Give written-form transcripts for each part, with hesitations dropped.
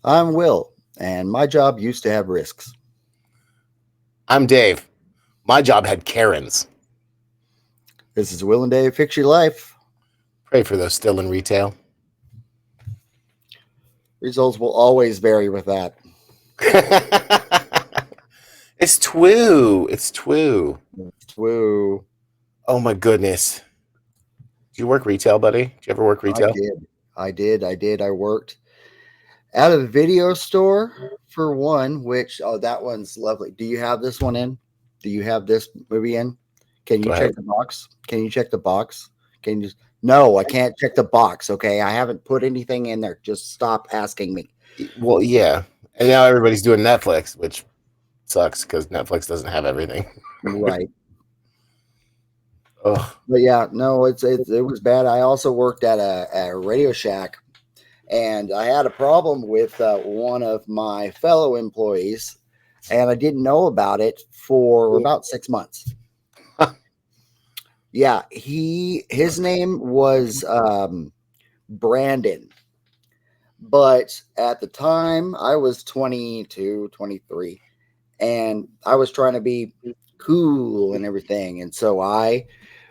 I'm Will, and my job used to have risks. I'm Dave. My job had Karens. This is Will and Dave Fix Your Life. Pray for those still in retail. Results will always vary with that. It's Twoo. It's Twoo. Woo. Oh my goodness. Do you work retail, buddy? Do you ever work I retail? did. I worked at a video store for one, which, that one's lovely. Do you have this one in? Do you have this movie in? Can you Go check ahead. the box? Can you check the box? Can you? No, I can't check the box. Okay. I haven't put anything in there. Just stop asking me. Well, yeah. And now everybody's doing Netflix, which sucks because Netflix doesn't have everything. Right. Oh, But yeah, no, it was bad. I also worked at a Radio Shack, and I had a problem with one of my fellow employees, and I didn't know about it for about 6 months. Yeah, his name was Brandon, but at the time I was 22, 23, and I was trying to be cool and everything, and so I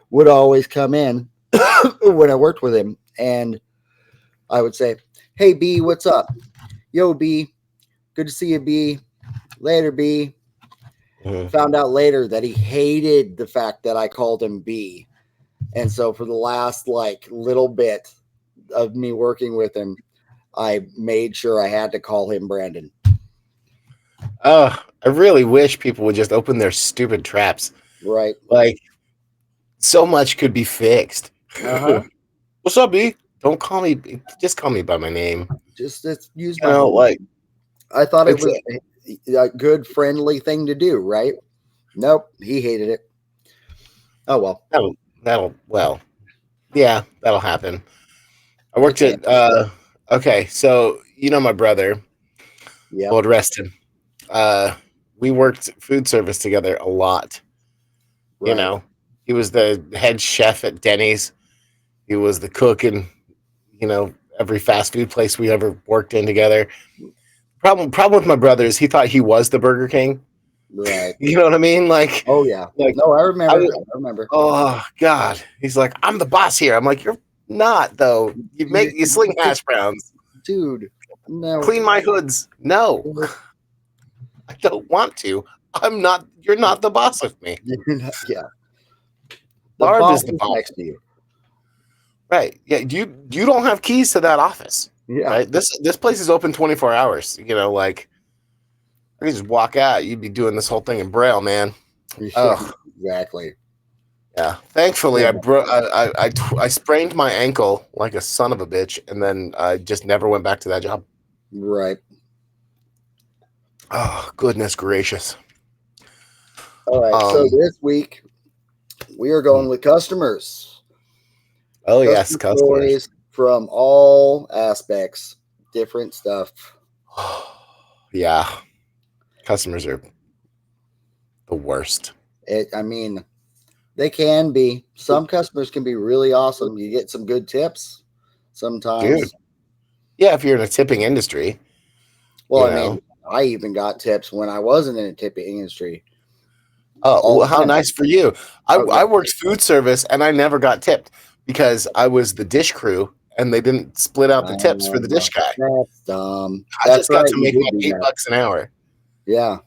would always come in when I worked with him, and I would say, "Hey B, what's up? Yo B, good to see you B. Later B." mhm. Found out later that he hated the fact that I called him B, and so for the last like little bit of me working with him, I made sure I had to call him Brandon. I really wish people would just open their stupid traps. Right? Like, so much could be fixed. Uh huh. What's up, B? Don't call me. Just call me by my name. Just use You my know, whole like name. I thought it it's was a good, friendly thing to do. Right? Nope. He hated it. Oh well. well, yeah, that'll happen. I It worked can. at okay, so you know my brother, Yep. Lord rest him. Uh, we worked food service together a lot. You Right. know, he was the head chef at Denny's. He was the cook in every fast food place we ever worked in together. Problem with my brother is he thought he was the Burger King. Right. You know what I mean? Oh yeah. Like No, I I remember. was, I remember. oh God, he's like, I'm the boss here. I'm like, you're not though. You sling hash browns, Dude. No. clean my hoods. No, I don't want to. I'm not. You're not the boss of me. Yeah. The Barb boss is the is boss. next to you. Right? Yeah. You don't have keys to that office. Yeah. Right. This place is open 24 hours. Like I could just walk out. You'd be doing this whole thing in braille, man. Oh Exactly. yeah. Thankfully, Yeah. I sprained my ankle like a son of a bitch, and then I just never went back to that job. Right. Oh goodness gracious. All right. So Um. this week we are going with customers. Oh yes, Customer customers. stories from all aspects, different stuff. Yeah, customers are the worst. I mean, they can be. Some customers can be really awesome. You get some good tips Dude. sometimes. Yeah, if you're in a tipping industry, Well, you I know. mean, I even got tips when I wasn't in a tipping industry Oh, all well, the how time. nice for you. Oh I yeah. worked food service and I never got tipped because I was the dish crew and they didn't split out the tips for the dish guy. That's dumb. I That's just got right. to You make did my do that. $8 an hour. Yeah.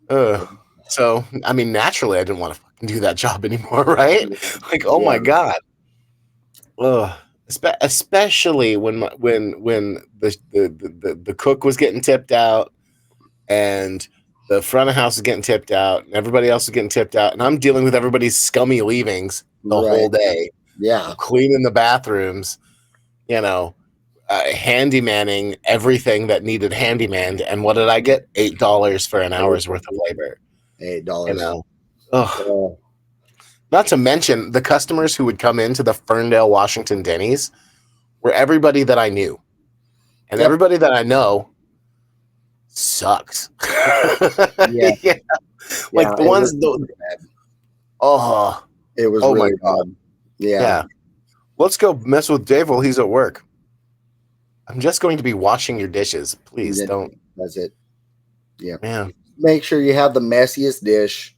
Ugh. So, I mean, naturally, I didn't want to fucking do that job anymore, right? Like, oh Yeah. my God. Ugh. Especially when the cook was getting tipped out and the front of house is getting tipped out and everybody else is getting tipped out and I'm dealing with everybody's scummy leavings the Right. whole day, Yeah. cleaning the bathrooms, handymanning everything that needed handyman. And what did I get? $8 for an hour's worth of labor. You $8. know, ugh. Oh, Not to mention the customers who would come into the Ferndale, Washington Denny's were everybody that I knew, and yep. everybody that I know sucks. Yeah. Yeah, Yeah. like the ones. Oh, It was my really God. bad. Yeah. Yeah. Let's go mess with Dave while he's at work. I'm just going to be washing your dishes. And Please then don't. that's it. Yeah. Man. Make sure you have the messiest dish,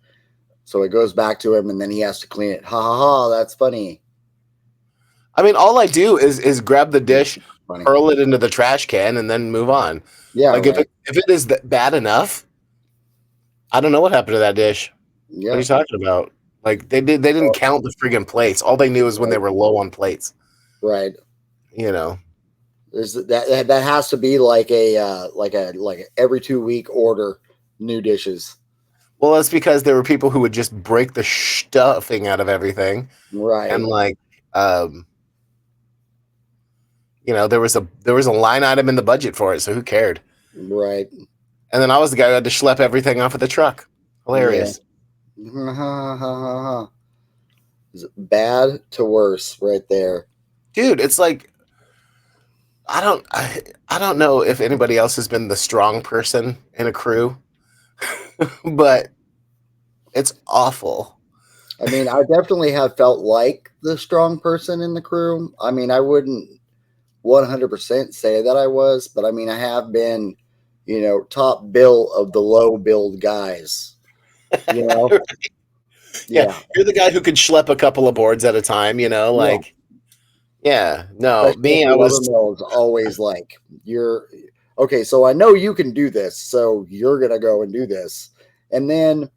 so it goes back to him, and then he has to clean it. Ha ha ha! That's funny. I mean, all I do is grab the dish, Funny. hurl it into the trash can, and then move on. Yeah. Like Right. if it is bad enough, I don't know what happened to that dish. Yeah. What are you talking about? Like they didn't count the friggin' plates. All they knew is when they were low on plates. Right. You know. There's that has to be like a every 2 week order, new dishes. Well, that's because there were people who would just break the stuffing out of everything. Right. And like you know, there was a line item in the budget for it, so who cared? Right. And then I was the guy who had to schlep everything off of the truck. Hilarious. Yeah. Bad to worse right there. Dude, it's like I don't know if anybody else has been the strong person in a crew, but it's awful. I mean, I definitely have felt like the strong person in the crew. I mean, I wouldn't 100% say that I was, but I mean, I have been, top bill of the low build guys. Right. Yeah. You're the guy who could schlep a couple of boards at a time, like no, especially me, I was always like, you're okay, so I know you can do this, so you're gonna go and do this. And then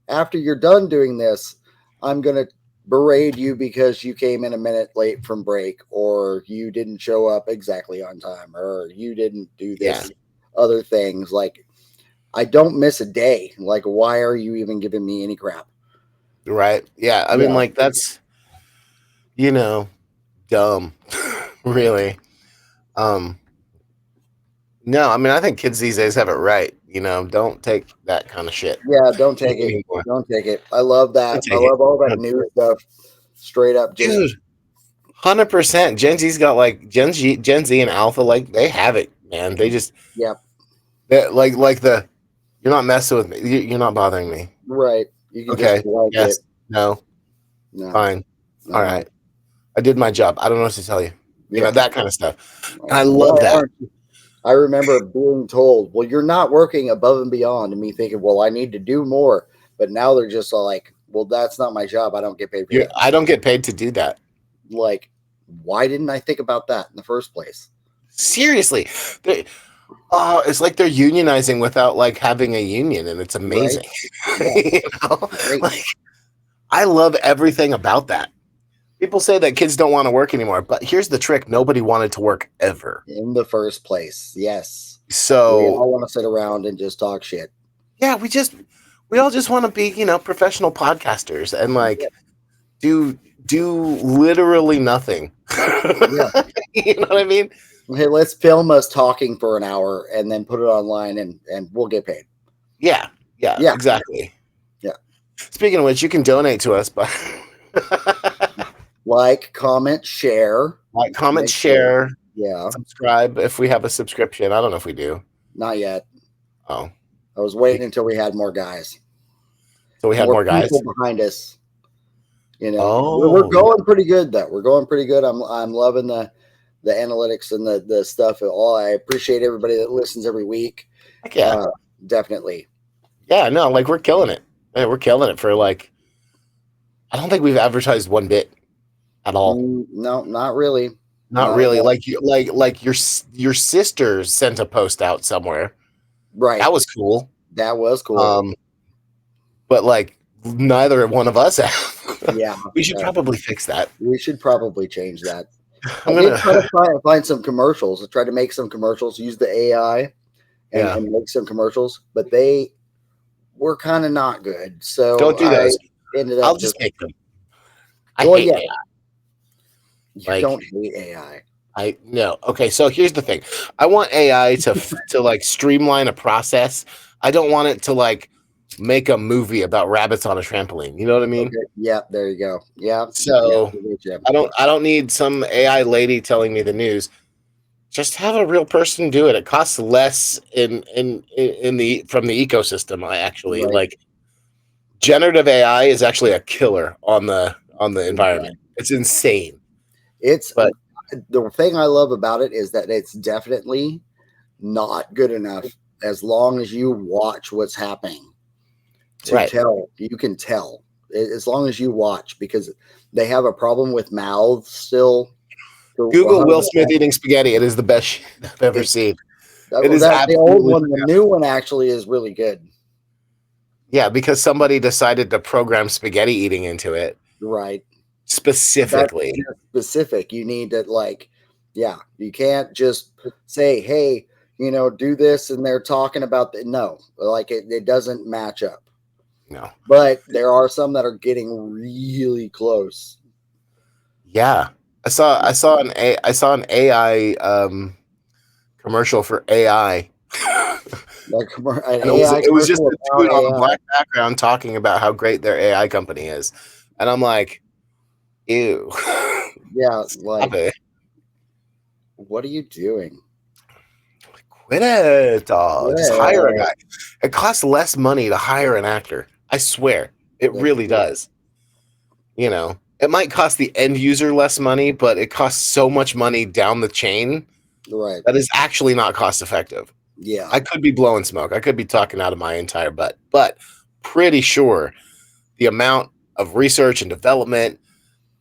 after you're done doing this, I'm gonna berate you because you came in a minute late from break, or you didn't show up exactly on time, or you didn't do this other things. Like, I don't miss a day. Like, why are you even giving me any crap? Right. Yeah. I mean, like, that's dumb. Really. No, I mean, I think kids these days have it right. Don't take that kind of shit. Yeah, don't take it. Don't take it. I love that. I love all that new stuff. Straight up, dude. 100%. Gen Z's got like Gen Z and Alpha, like they have it, man. They just like you're not messing with me. You're not bothering me. Right. You can okay. Just like yes. It. No. Fine. No. All right. I did my job. I don't know what to tell you. That kind of stuff. And I love that. I remember being told, well, you're not working above and beyond, and me thinking, well, I need to do more. But now they're just like, well, that's not my job. I don't get paid for that. I don't get paid to do that. Like, why didn't I think about that in the first place? Seriously. It's like they're unionizing without like having a union, and it's amazing. Right. Like, I love everything about that. People say that kids don't want to work anymore, but here's the trick. Nobody wanted to work ever. In the first place, yes. So we all want to sit around and just talk shit. Yeah, we all just want to be, professional podcasters and like do literally nothing. Yeah. You know what I mean? Hey, let's film us talking for an hour and then put it online and we'll get paid. Yeah, exactly. Yeah. Speaking of which, you can donate to us by like, comment, share. Like, comment, share. Yeah. Subscribe if we have a subscription. I don't know if we do. Not yet. Oh. I was waiting until we had more guys. So we had more guys behind us. We're going pretty good though. We're going pretty good. I'm loving the analytics and the stuff at all. I appreciate everybody that listens every week. Heck yeah. Definitely. Yeah, no, like we're killing it. Man, we're killing it for like I don't think we've advertised one bit at all. No, not really. Not really. Like your sister sent a post out somewhere. Right. That was cool. But like neither one of us have. Yeah. We should probably fix that. We should probably change that. I'm gonna try to find some commercials. I try to make some commercials, use the AI and make some commercials, but they were kind of not good. So don't do those. I'll just make them. I hate AI. You don't hate AI. No. Okay, so here's the thing. I want AI to like streamline a process. I don't want it to like make a movie about rabbits on a trampoline. You know what I mean? Okay. Yeah, there you go. Yeah. So I don't need some AI lady telling me the news. Just have a real person do it. It costs less from the ecosystem. I actually like generative AI is actually a killer on the environment. It's insane. But the thing I love about it is that it's definitely not good enough as long as you watch what's happening to Right. tell. You can tell as long as you watch, because they have a problem with mouths still. Google Will Smith eating spaghetti. It is the best shit I've ever seen. It is the old absolutely one. The new one actually is really good. Yeah, because somebody decided to program spaghetti eating into it Right. specifically. That's specific. You need to you can't just say, hey, do this, and they're talking about no, like it doesn't match up. No. But there are some that are getting really close. Yeah. I saw an AI commercial for AI. Like it was just a dude on a black background talking about how great their AI company is. And I'm like, ew. Yeah, Stop it. What are you doing? Quit it. Just hire a guy. It costs less money to hire an actor. I swear. It really does. It might cost the end user less money, but it costs so much money down the chain. Right. That is actually not cost effective. Yeah. I could be blowing smoke. I could be talking out of my entire butt, but pretty sure the amount of research and development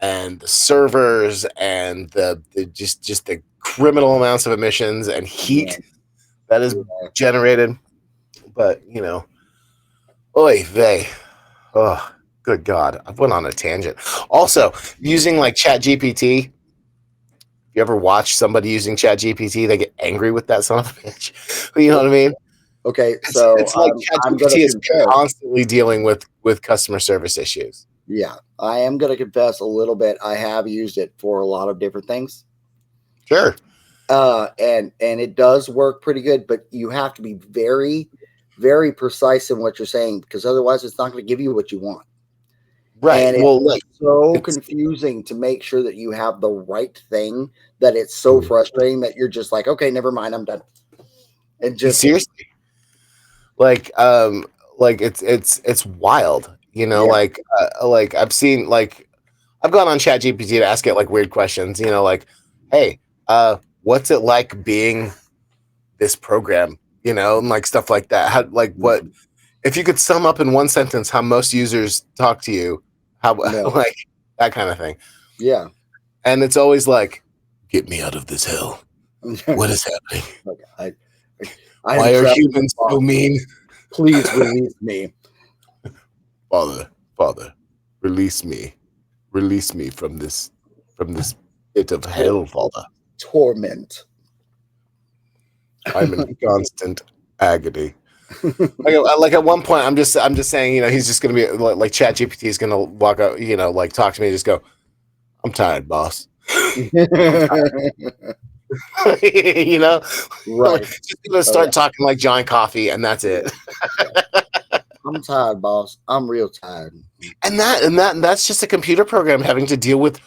and the servers and the just the criminal amounts of emissions and heat that is generated. But oy vey. Oh, good God. I've went on a tangent. Also, using like ChatGPT. If you ever watch somebody using ChatGPT, they get angry with that son of a bitch. You know what I mean? Okay, so it's like ChatGPT is constantly dealing with customer service issues. Yeah, I am going to confess a little bit. I have used it for a lot of different things. Sure. And it does work pretty good, but you have to be very, very precise in what you're saying, because otherwise it's not going to give you what you want. Right. And it's so confusing to make sure that you have the right thing, that it's so frustrating that you're just like, okay, never mind, I'm done. And just seriously, like it's wild. Like I've seen, like, I've gone on ChatGPT to ask it like weird questions. Like, hey, what's it like being this program? And like stuff like that. How, like, what if you could sum up in one sentence how most users talk to you? How like that kind of thing. Yeah. And it's always like, get me out of this hell. What is happening? Why are humans so mean? Please release me. Father, release me. Release me from this pit of hell, Father. Torment. I'm in constant agony. Like at one point, I'm just saying, he's just gonna be like ChatGPT is gonna walk out, like talk to me and just go, I'm tired, boss. Right. Just gonna start talking like John Coffey, and that's it. I'm tired, boss. I'm real tired. And that's just a computer program having to deal with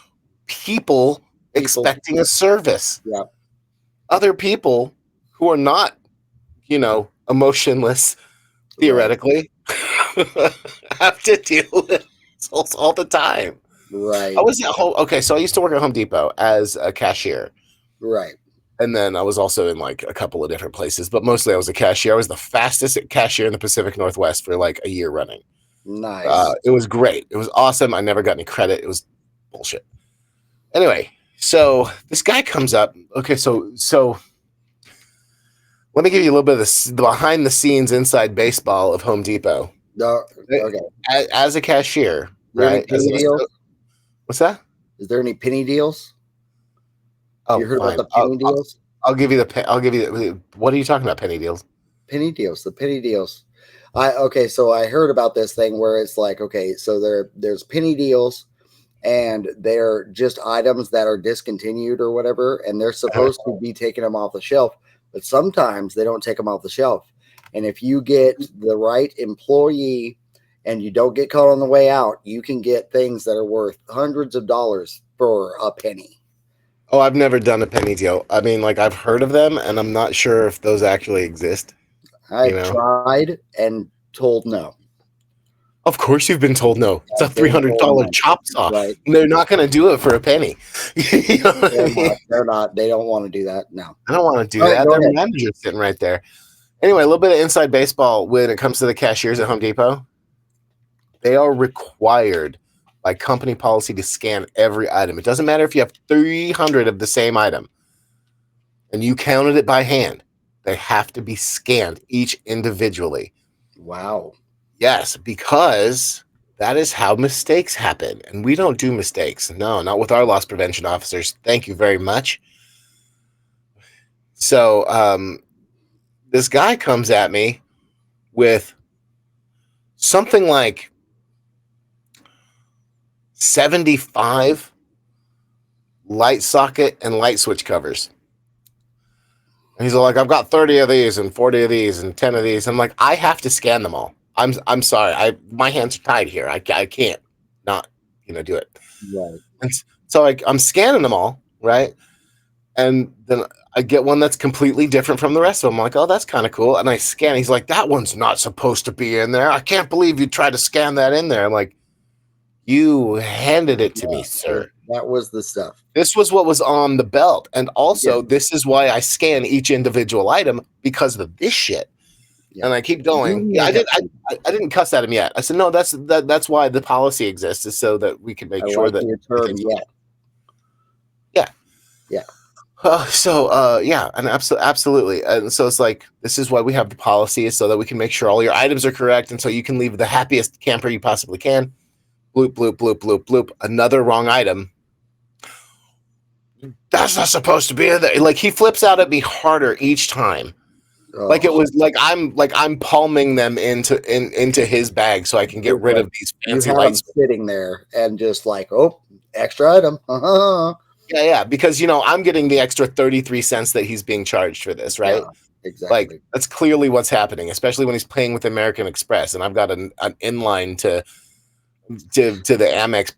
people expecting a service. Yeah. Other people who are not, emotionless, theoretically, have to deal with all the time. Right. I was at home. Okay, so I used to work at Home Depot as a cashier. Right. And then I was also in like a couple of different places, but mostly I was a cashier. I was the fastest cashier in the Pacific Northwest for like a year running. Nice. It was great. It was awesome. I never got any credit. It was bullshit. Anyway, so this guy comes up. Okay, so let me give you a little bit of the behind the scenes inside baseball of Home Depot. Okay. As a cashier, right? What's that? Is there any penny deals? Oh, you heard fine. about the penny deals? I'll give you the. What are you talking about? Penny deals? Penny deals. The penny deals. So I heard about this thing where it's like, okay, so there's penny deals, and they're just items that are discontinued or whatever, and they're supposed to be taking them off the shelf, but sometimes they don't take them off the shelf. And if you get the right employee and you don't get caught on the way out, you can get things that are worth hundreds of dollars for a penny. Oh, I've never done a penny deal. I mean, like, I've heard of them, and I'm not sure if those actually exist. I've tried and told no. Of course you've been told no. It's a I've been told $300 no. chop saw. Right. They're not going to do it for a penny. You know what I mean? They're not. They don't want to do that. No. I don't want to do All right, that. go Their ahead. manager's sitting right there. Anyway, a little bit of inside baseball when it comes to the cashiers at Home Depot. They are required by company policy to scan every item. It doesn't matter if you have 300 of the same item and you counted it by hand. They have to be scanned each individually. Wow. Yes, because that is how mistakes happen. And we don't do mistakes. No, not with our loss prevention officers. Thank you very much. So this guy comes at me with something like 75 light socket and light switch covers. And he's like, I've got 30 of these and 40 of these and 10 of these. I'm like, I have to scan them all. I'm sorry. My hands are tied here. I can't not, do it. Right. And so I'm scanning them all, right? And then I get one that's completely different from the rest of them. I'm like, oh, that's kind of cool. And I scan. He's like, that one's not supposed to be in there. I can't believe you tried to scan that in there. I'm like, you handed it to me, sir. That was the stuff. This was what was on the belt. And also, this is why I scan each individual item, because of this shit. Yeah. And I keep going. Yeah, I didn't cuss at him yet. I said, no, that's why the policy exists, is so that we can make sure that. Your term, yeah. Yeah. And absolutely. And so it's like, this is why we have the policy, is so that we can make sure all your items are correct. And so you can leave the happiest camper you possibly can. Bloop, bloop, bloop, bloop, bloop. Another wrong item. That's not supposed to be in there. Like, he flips out at me harder each time. Oh. Like it was like I'm palming them into his bag so I can get rid of these fancy lights sitting there and just like, oh, extra item. Yeah, because I'm getting the extra 33 cents that he's being charged for this, right? Yeah, exactly. Like, that's clearly what's happening, especially when he's paying with American Express, and I've got an inline to the Amex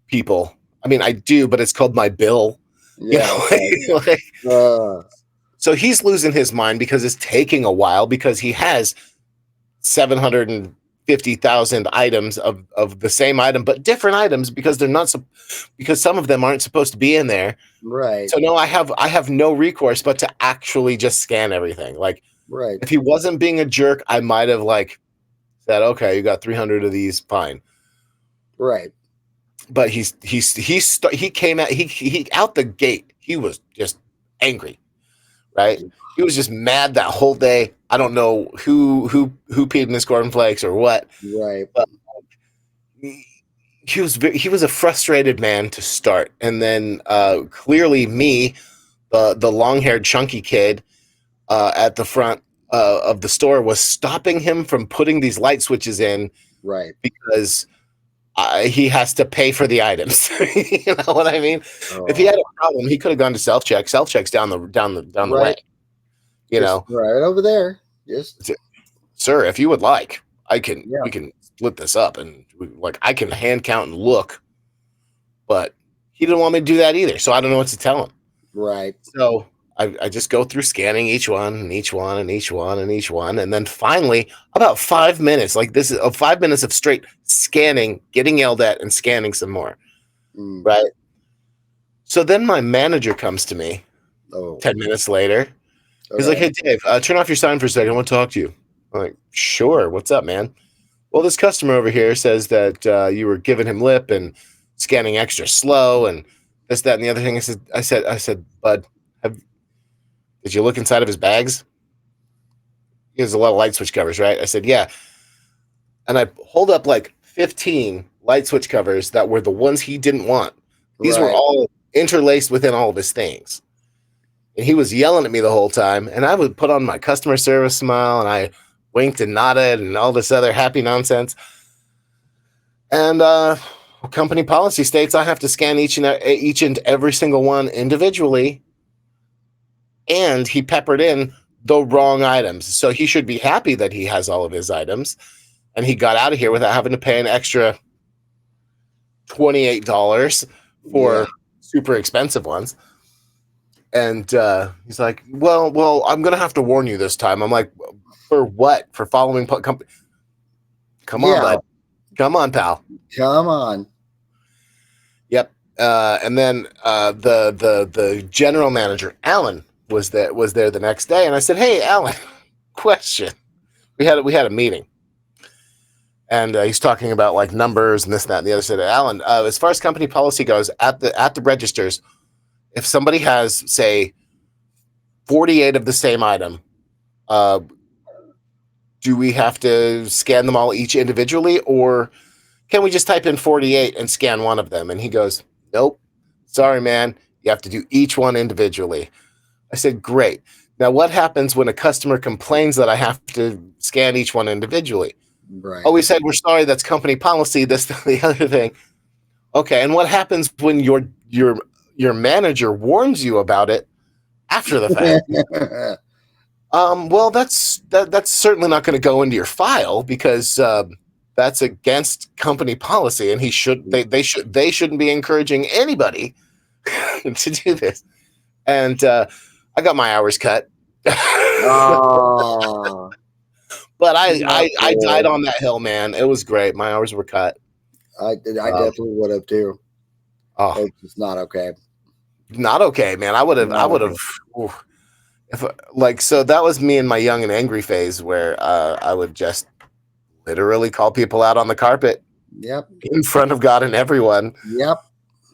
people. I mean, I do, but it's called my bill. Yeah. So he's losing his mind because it's taking a while, because he has 750,000 items of the same item, but different items, because they're not because some of them aren't supposed to be in there. Right. So no, I have no recourse but to actually just scan everything. Like, right. If he wasn't being a jerk, I might have said, okay, you got 300 of these, fine. Right. But he came out the gate. He was just angry. Right? He was just mad that whole day. I don't know who peed in his cornflakes or what. Right. But he was a frustrated man to start, and then clearly me, the long-haired chunky kid at the front of the store, was stopping him from putting these light switches in. Right. Because he has to pay for the items. You know what I mean? Oh. If he had a problem, he could have gone to self-check. Self-check's down the way. Right over there. Sir, if you would like, we can split this up, and I can hand count and look. But he didn't want me to do that either, so I don't know what to tell him. Right. So I just go through scanning each one and each one and each one and each one. And then finally, about 5 minutes, this is 5 minutes of straight scanning, getting yelled at, and scanning some more. Right. So then my manager comes to me 10 minutes later. He's like, hey, Dave, turn off your sign for a second. I want to talk to you. I'm like, sure. What's up, man? Well, this customer over here says that you were giving him lip and scanning extra slow and this, that, and the other thing. I said, bud, did you look inside of his bags? He has a lot of light switch covers, right? I said, yeah. And I hold up 15 light switch covers that were the ones he didn't want. These were all interlaced within all of his things. And he was yelling at me the whole time. And I would put on my customer service smile, and I winked and nodded and all this other happy nonsense. And company policy states I have to scan each and every single one individually. And he peppered in the wrong items. So he should be happy that he has all of his items. And he got out of here without having to pay an extra $28 for super expensive ones. And he's like, well, I'm going to have to warn you this time. I'm like, for what? For following company? Come on, bud. Come on, pal. Come on. Yep. And then the general manager, Alan, was there the next day, and I said, "Hey, Alan, question. We had a meeting, and he's talking about like numbers and this, that, and the other." Said, Alan, as far as company policy goes, at the registers, if somebody has, say, 48 of the same item, do we have to scan them all each individually, or can we just type in 48 and scan one of them? And he goes, nope. Sorry, man. You have to do each one individually. I said, great. Now, what happens when a customer complains that I have to scan each one individually? Right. Oh, we said, we're sorry. That's company policy. This, the other thing. Okay. And what happens when your manager warns you about it after the fact? Well, that's certainly not going to go into your file because that's against company policy, and they shouldn't be encouraging anybody to do this. And I got my hours cut. Oh, But I died on that hill, man. It was great. My hours were cut. I definitely would have too. Oh, It's just not okay. not okay, man. I would have. If like, so that was me in my young and angry phase where I would just literally call people out on the carpet. Yep. In front of God and everyone. Yep.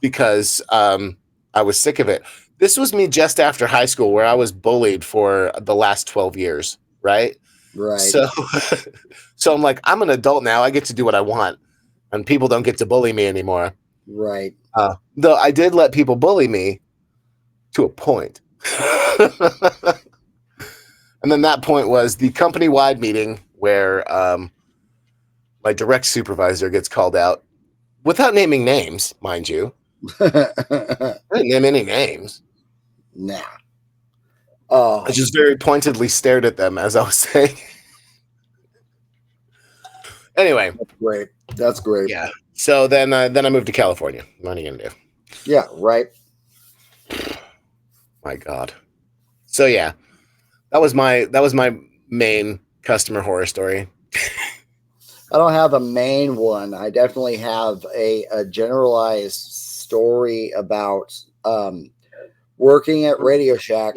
Because I was sick of it. This was me just after high school where I was bullied for the last 12 years, right? Right. So I'm like, I'm an adult now. I get to do what I want. And people don't get to bully me anymore. Right. Though I did let people bully me to a point. And then that point was the company-wide meeting where my direct supervisor gets called out without naming names, mind you. I didn't name any names. Nah. Oh, I just very pointedly stared at them as I was saying. Anyway, that's great. Yeah. So then I moved to California. What are you gonna do? Yeah. Right. My God. So yeah, that was my main customer horror story. I don't have a main one. I definitely have a generalized story about working at Radio Shack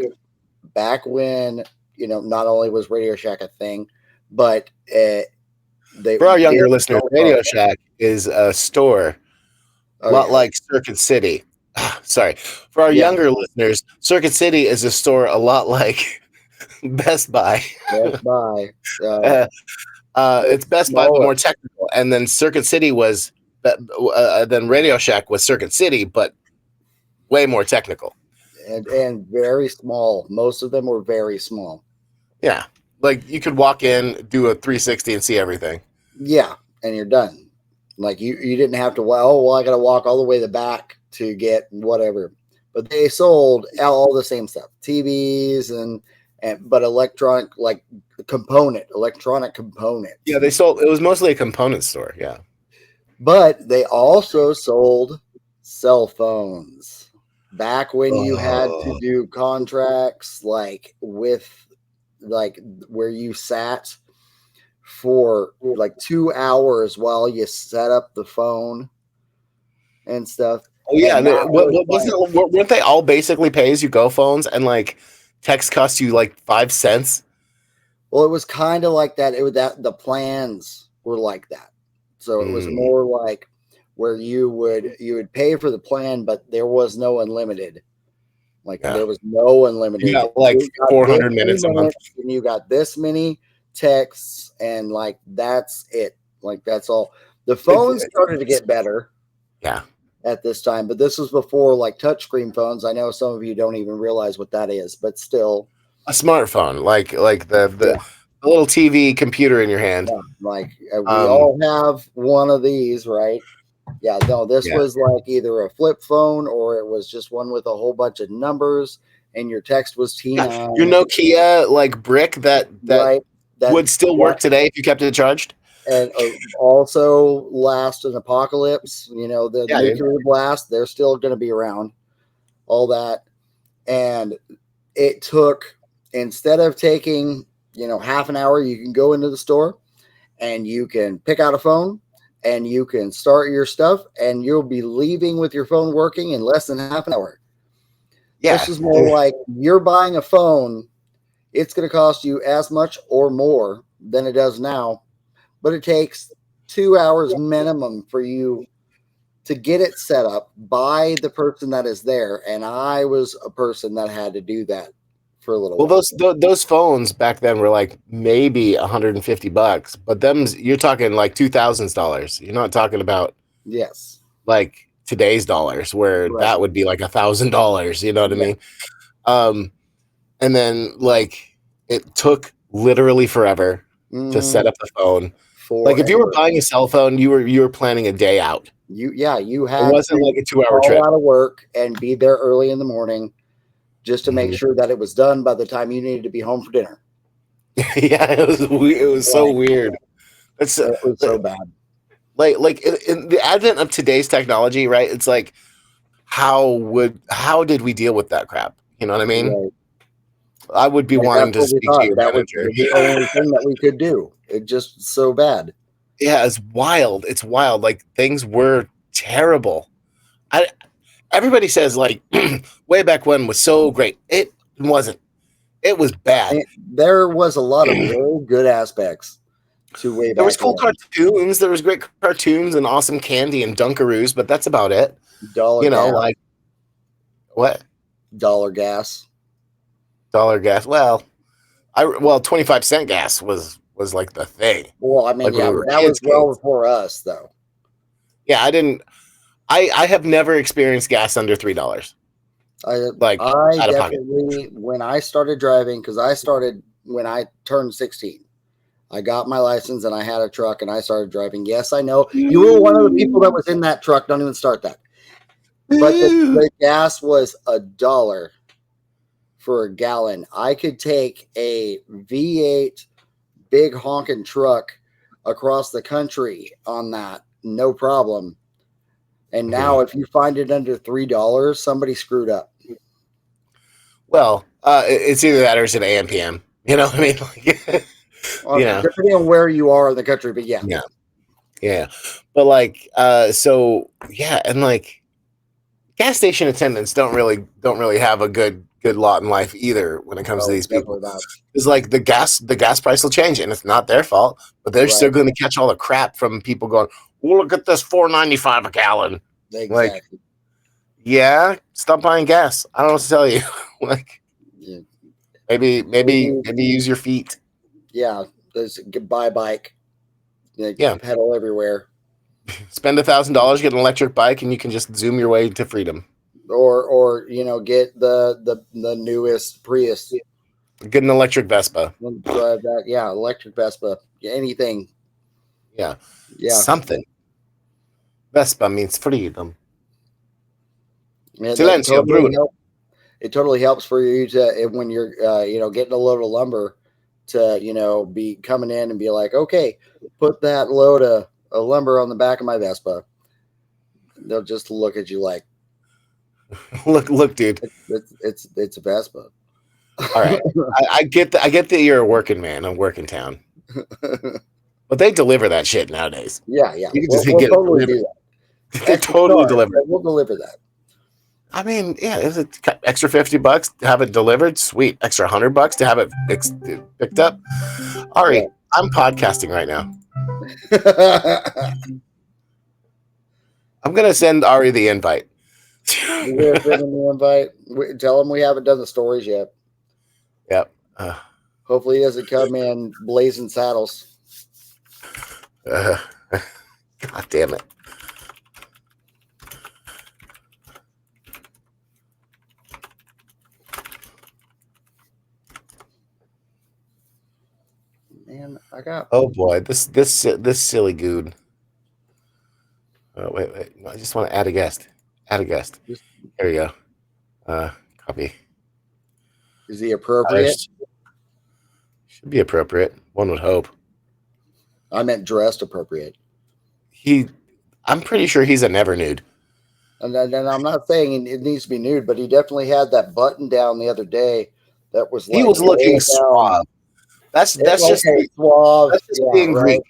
back when, not only was Radio Shack a thing, but for our younger listeners, Radio Shack is a store, a lot like Circuit City. Sorry. For our younger listeners, Circuit City is a store a lot like Best Buy. Best Buy. It's Best Buy, but more technical. And then Circuit City was, then Radio Shack was Circuit City, but way more technical. And very small. Most of them were very small. Yeah. Like you could walk in, do a 360 and see everything. Yeah. And you're done. Like you didn't have to, I got to walk all the way to the back to get whatever. But they sold all the same stuff, TVs but electronic component. Yeah, they sold. It was mostly a component store. Yeah, but they also sold cell phones back when you had to do contracts with where you sat for 2 hours while you set up the phone and stuff. Oh yeah, weren't they all basically pay-as-you-go phones and text cost you 5 cents? Well, it was kind of like that. It was that the plans were like that, so it was more like where you would pay for the plan, but there was no unlimited. There was no unlimited. You got 400 minutes a month, and you got this many texts, and that's it. That's all. The phones started to get better. Yeah. At this time, but this was before touchscreen phones. I know some of you don't even realize what that is, but still, a smartphone, like the little TV computer in your hand. Yeah, we all have one of these, right? Yeah, no, this was either a flip phone or it was just one with a whole bunch of numbers, and your text was T9. Your Nokia brick that would still work today if you kept it charged. And also last an apocalypse, the nuclear blast, they're still going to be around, all that. And it took, instead of taking, half an hour, you can go into the store and you can pick out a phone and you can start your stuff, and you'll be leaving with your phone working in less than half an hour. Yeah. This is more like you're buying a phone. It's going to cost you as much or more than it does now, but it takes 2 hours minimum for you to get it set up by the person that is there. And I was a person that had to do that for a little while. Those phones back then were like maybe $150, but you're talking like $2,000. You're not talking about yes, like today's dollars, where right. that would be like $1,000. You know what I mean? And then like it took literally forever to set up the phone. Like if you were buying a cell phone, you were planning a day out. You had it wasn't like a 2-hour trip. Out of work and be there early in the morning just to make sure that it was done by the time you needed to be home for dinner. Yeah, it was so weird. It was so bad. Like in the advent of today's technology, right? It's like how did we deal with that crap? You know what I mean? Right. I would be wanting to speak to your manager. Was the only thing that we could do. It just so bad. Yeah, it's wild. It's wild. Like things were terrible. Everybody says like way back when was so great. It wasn't. It was bad. There was a lot of very good aspects to way back. There was cool cartoons. There was great cartoons and awesome candy and Dunkaroos, but that's about it. Gas. Like what? Dollar gas. Dollar gas. Well, 25-cent gas was like the thing. Well, I mean, like that was well before us, though. Yeah, I have never experienced gas under $3. I definitely, when I started driving, because I started when I turned 16. I got my license and I had a truck and I started driving. Yes, I know you were one of the people that was in that truck. Don't even start that. But the gas was $1 for a gallon. I could take a V8 big honking truck across the country on that, no problem. And now if you find it under $3, somebody screwed up. Well, it's either that or it's an AM PM. You know what I mean? Depending on where you are in the country, but yeah. But like, and like, gas station attendants don't really have a good lot in life either when it comes to these people. It's like the gas price will change, and it's not their fault, but they're still going to catch all the crap from people going, "Oh, look at this $4.95 a gallon." Exactly. Like, yeah, stop buying gas. I don't know what to tell you. Like, maybe use your feet. Yeah, buy a bike. Pedal everywhere. Spend $1,000, get an electric bike, and you can just zoom your way to freedom. Or get the newest Prius. Get an electric Vespa. Electric Vespa. Anything. Yeah. Something. Vespa means freedom. Silencio, Bruno. It totally helps for you to when you're getting a load of lumber to be coming in and be like, okay, put that load of lumber on the back of my Vespa. They'll just look at you like, look, dude. It's a Vespa. All right, I get that you're a working man, a working town, but they deliver that shit nowadays. Yeah. You can just get totally do that. They totally deliver. We'll deliver that. I mean, yeah, is it extra $50 to have it delivered? Sweet. Extra $100 to have it picked up. Ari, I'm podcasting right now. I'm gonna send Ari the invite. We're sending the invite. Tell him we haven't done the stories yet. Yep. Hopefully, he doesn't come in blazing saddles. God damn it. Man, I got. Oh boy, this silly goon. Wait. No, I just want to add a guest. There you go. Copy. Is he appropriate? Should be appropriate. One would hope. I meant dressed appropriate. I'm pretty sure he's a never nude. And I'm not saying it needs to be nude, but he definitely had that button down the other day. That was. He was looking suave. That's just suave. That's just being Greek.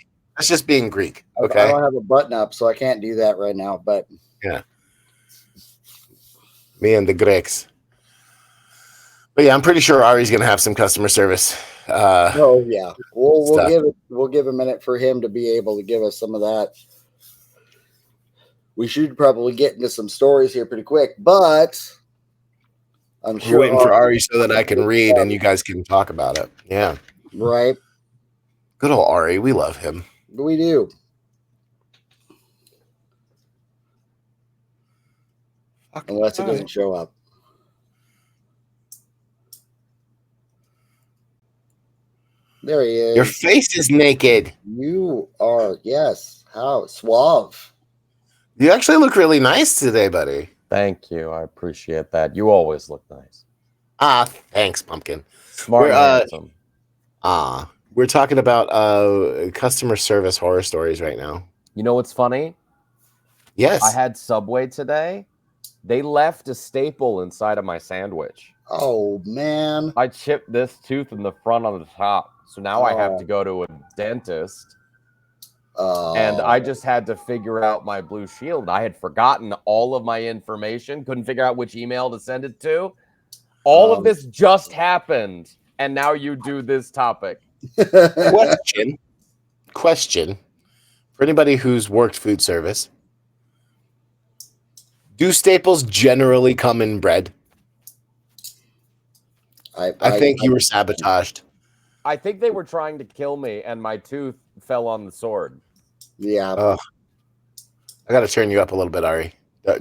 That's just being Greek. I Okay. don't have a button up, so I can't do that right now. But Me and the Greeks. But yeah, I'm pretty sure Ari's gonna have some customer service. oh yeah, we'll Stuff. give a minute for him to be able to give us some of that. We should probably get into some stories here pretty quick, but I'm We're sure waiting for Ari so that I can read and you guys can talk about it. Yeah. right. Good old Ari. We love him. We do. Unless it doesn't show up. There he is. Your face is naked. You are, yes. How suave. You actually look really nice today, buddy. Thank you. I appreciate that. You always look nice. Thanks, Pumpkin. Smart and handsome. We're talking about customer service horror stories right now. You know what's funny? Yes. I had Subway today. They left a staple inside of my sandwich. Oh, man. I chipped this tooth in the front on the top. So now I have to go to a dentist. And I just had to figure out my Blue Shield. I had forgotten all of my information. Couldn't figure out which email to send it to. All of this just happened. And now you do this topic. Question. For anybody who's worked food service, do staples generally come in bread? I think you were sabotaged. I think they were trying to kill me, and my tooth fell on the sword. Yeah. I got to turn you up a little bit, Ari.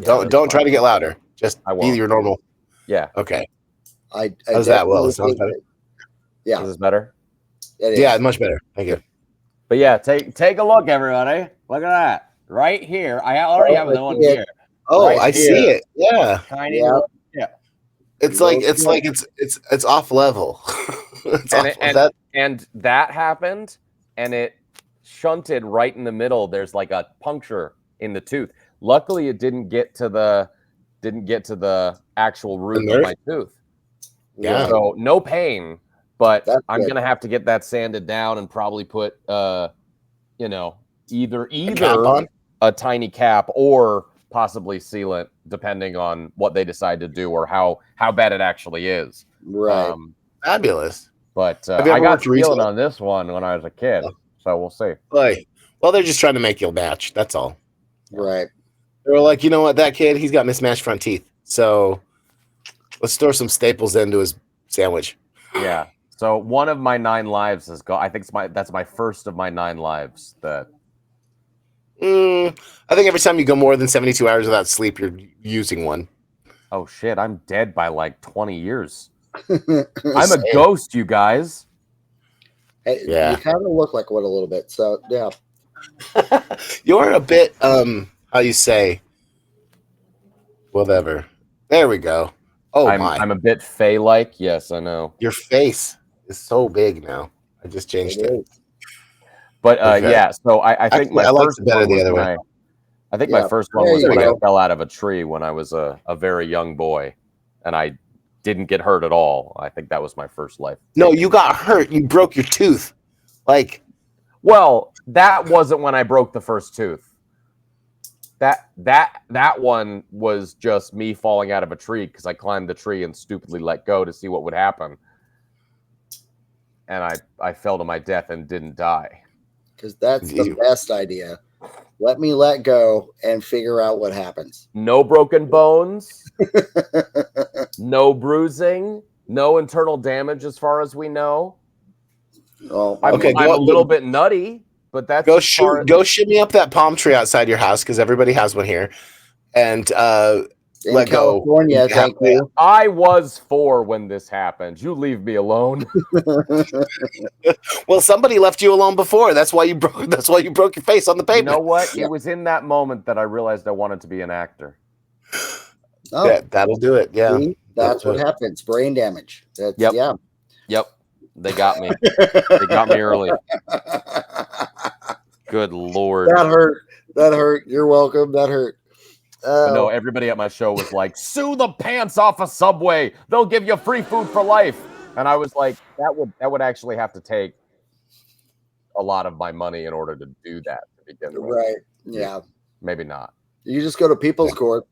Don't try to get louder. Just be your normal. Yeah. Okay. How's that? Well, it sounds better. Yeah. Is this better? Yeah, much better. Thank you. But yeah, take a look, everybody. Look at that. Right here. I already have the one here. Oh, right I see it. Yeah. Tiny. Yeah. Yeah. It's off level. And that happened, and it shunted right in the middle. There's like a puncture in the tooth. Luckily, it didn't get to the actual root of my tooth. Yeah. So no pain, but That's I'm good. gonna have to get that sanded down and probably put either a tiny cap or possibly sealant, depending on what they decide to do or how bad it actually is. Right. Fabulous. But Have you I ever got worked retail? sealant on this one when I was a kid, so we'll see. Well, they're just trying to make you a match. That's all. Right. They were like, you know what, that kid, he's got mismatched front teeth. So let's throw some staples into his sandwich. Yeah. So one of my 9 lives is gone. I think that's my first of my 9 lives. That I think every time you go more than 72 hours without sleep, you're using one. oh shit, I'm dead by like 20 years. I'm a ghost, you guys. Hey, Yeah. You kind of look like one a little bit. So, yeah. You're a bit, how you say, whatever. There we go. Oh, I'm a bit Fey-like. Yes, I know. Your face is so big now. I just changed it. But Okay. yeah, so I think Actually, I liked it better one the was other when way. I think Yeah. my first one There was you when I go. fell out of a tree when I was a very young boy, and I didn't get hurt at all. I think that was my first life. No, you got hurt. You broke your tooth. Like, Well, that wasn't when I broke the first tooth. That one was just me falling out of a tree because I climbed the tree and stupidly let go to see what would happen. And I fell to my death and didn't die. Because that's the best idea. Let me let go and figure out what happens. No broken bones, no bruising, no internal damage as far as we know. Oh, I'm Okay, a little bit nutty, but that's go as far as- go shimmy up that palm tree outside your house because everybody has one here, and in let go. California, Yeah. thank you. I was 4 when this happened. You leave me alone. Well, somebody left you alone before. That's why you broke. That's why you broke your face on the You pavement. know what? Yeah. It was in that moment that I realized I wanted to be an actor. Oh, That'll do it. Yeah. see? That's what happens. Brain damage. That's, Yep. Yeah. Yep. They got me. They got me early. Good Lord. That hurt. That hurt. You're welcome. That hurt. But no, everybody at my show was like, sue the pants off a Subway. They'll give you free food for life. And I was like, that would actually have to take a a lot of my money in order to do that to begin with. Right. Yeah. Maybe not. You just go to People's Court.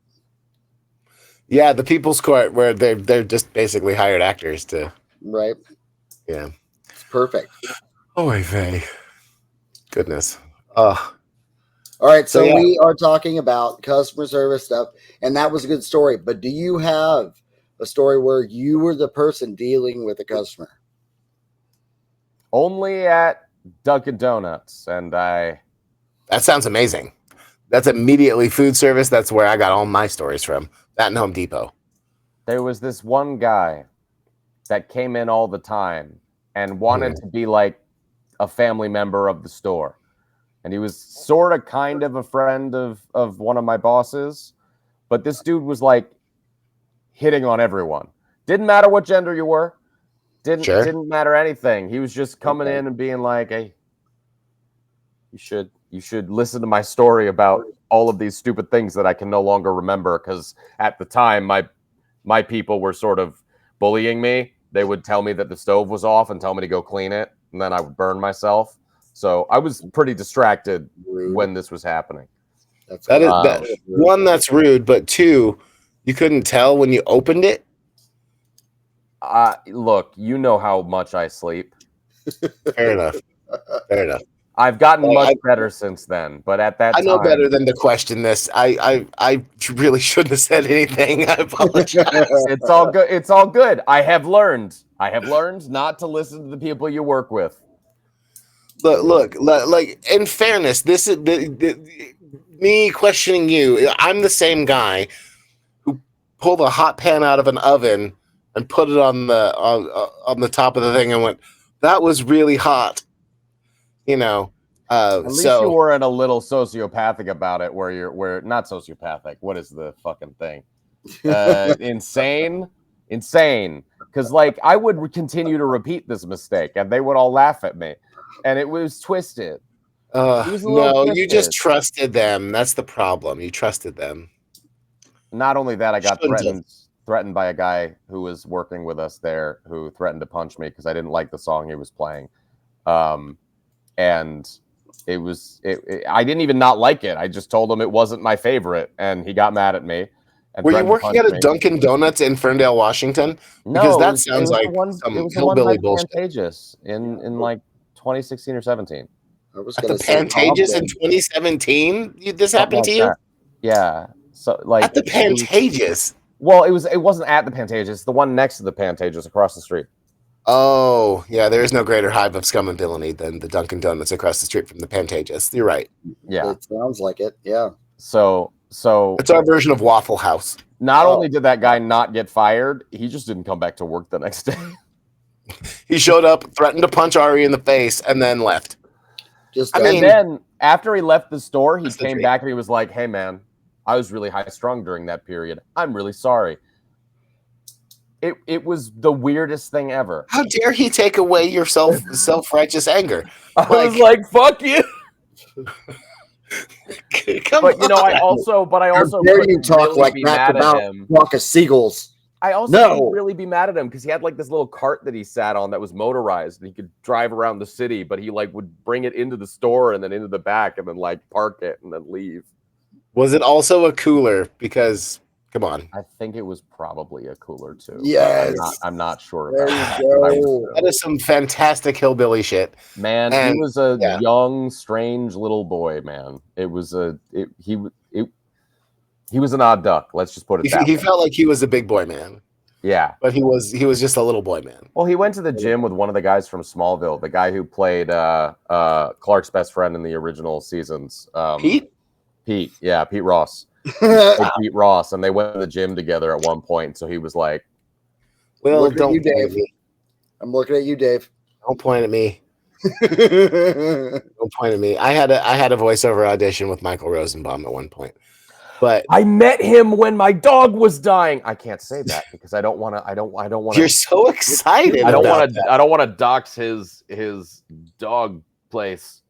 Yeah, the People's Court, where they're just basically hired actors to. Right. Yeah. It's perfect. Oh, vey. Goodness. All right, so yeah. we are talking about customer service stuff, and that was a good story. But do you have a story where you were the person dealing with a customer? Only at Dunkin' Donuts, and That sounds amazing. That's immediately food service. That's where I got all my stories from. That and Home Depot. There was this one guy that came in all the time and wanted to be like a family member of the store. And he was sort of kind of a friend of one of my bosses. But this dude was like hitting on everyone. Didn't matter what gender you were. Didn't matter anything. He was just coming in and being like, hey, you should listen to my story about all of these stupid things that I can no longer remember, because at the time my people were sort of bullying me. They would tell me that the stove was off and tell me to go clean it, and then I would burn myself. So I was pretty distracted when this was happening. That's rude, but two, you couldn't tell when you opened it. Look, you know how much I sleep. Fair enough. I've gotten much better since then, but at that time, I know better than to question this. I really shouldn't have said anything. I apologize. It's all good. It's all good. I have learned not to listen to the people you work with. Look, like in fairness, this is me questioning you. I'm the same guy who pulled a hot pan out of an oven and put it on the top of the thing and went, "That was really hot." You know. At least you weren't a little sociopathic about it, where not sociopathic. What is the fucking thing? Insane. Because like I would continue to repeat this mistake, and they would all laugh at me, and it was twisted. No, you just trusted them. That's the problem. You trusted them. Not only that, I got threatened by a guy who was working with us there, who threatened to punch me because I didn't like the song he was playing, and I didn't even not like it. I just told him it wasn't my favorite, and he got mad at me. Were you working at a Dunkin' Donuts in Ferndale, Washington? Because that sounds like some hillbilly bullshit. Pantages in like 2016 or 17. At the Pantages in 2017, this happened to you? Yeah. So like at the Pantages. Well, it wasn't at the Pantages. The one next to the Pantages across the street. Oh, yeah, there is no greater hive of scum and villainy than the Dunkin' Donuts across the street from the Pantages. You're right. Yeah. It sounds like it, yeah. So it's our version of Waffle House. Not only did that guy not get fired, he just didn't come back to work the next day. He showed up, threatened to punch Ari in the face, and then left. And then after he left the store, he came back and he was like, hey, man, I was really high-strung during that period. I'm really sorry. It was the weirdest thing ever. How dare he take away your self-righteous anger? I was like, fuck you. But you know, I also dare you talk like that about flock of seagulls. I also couldn't really be mad at him because he had like this little cart that he sat on that was motorized and he could drive around the city, but he like would bring it into the store and then into the back and then like park it and then leave. Was it also a cooler? Because come on, I think it was probably a cooler too. Yes, I'm not sure. There you go. That is some fantastic hillbilly shit, man. And he was a young, strange little boy, man. He was an odd duck. Let's just put it that way. He felt like he was a big boy man. Yeah, but he was just a little boy man. Well, he went to the gym with one of the guys from Smallville, the guy who played Clark's best friend in the original seasons. Pete, yeah, Pete Ross. Pete Ross, and they went to the gym together at one point. So he was like, "Well, don't you, Dave. I'm looking at you, Dave. Don't point at me. Don't point at me. I had a voiceover audition with Michael Rosenbaum at one point, but I met him when my dog was dying. I can't say that because I don't want to. I don't want to. You're so excited. I don't want to dox his dog place.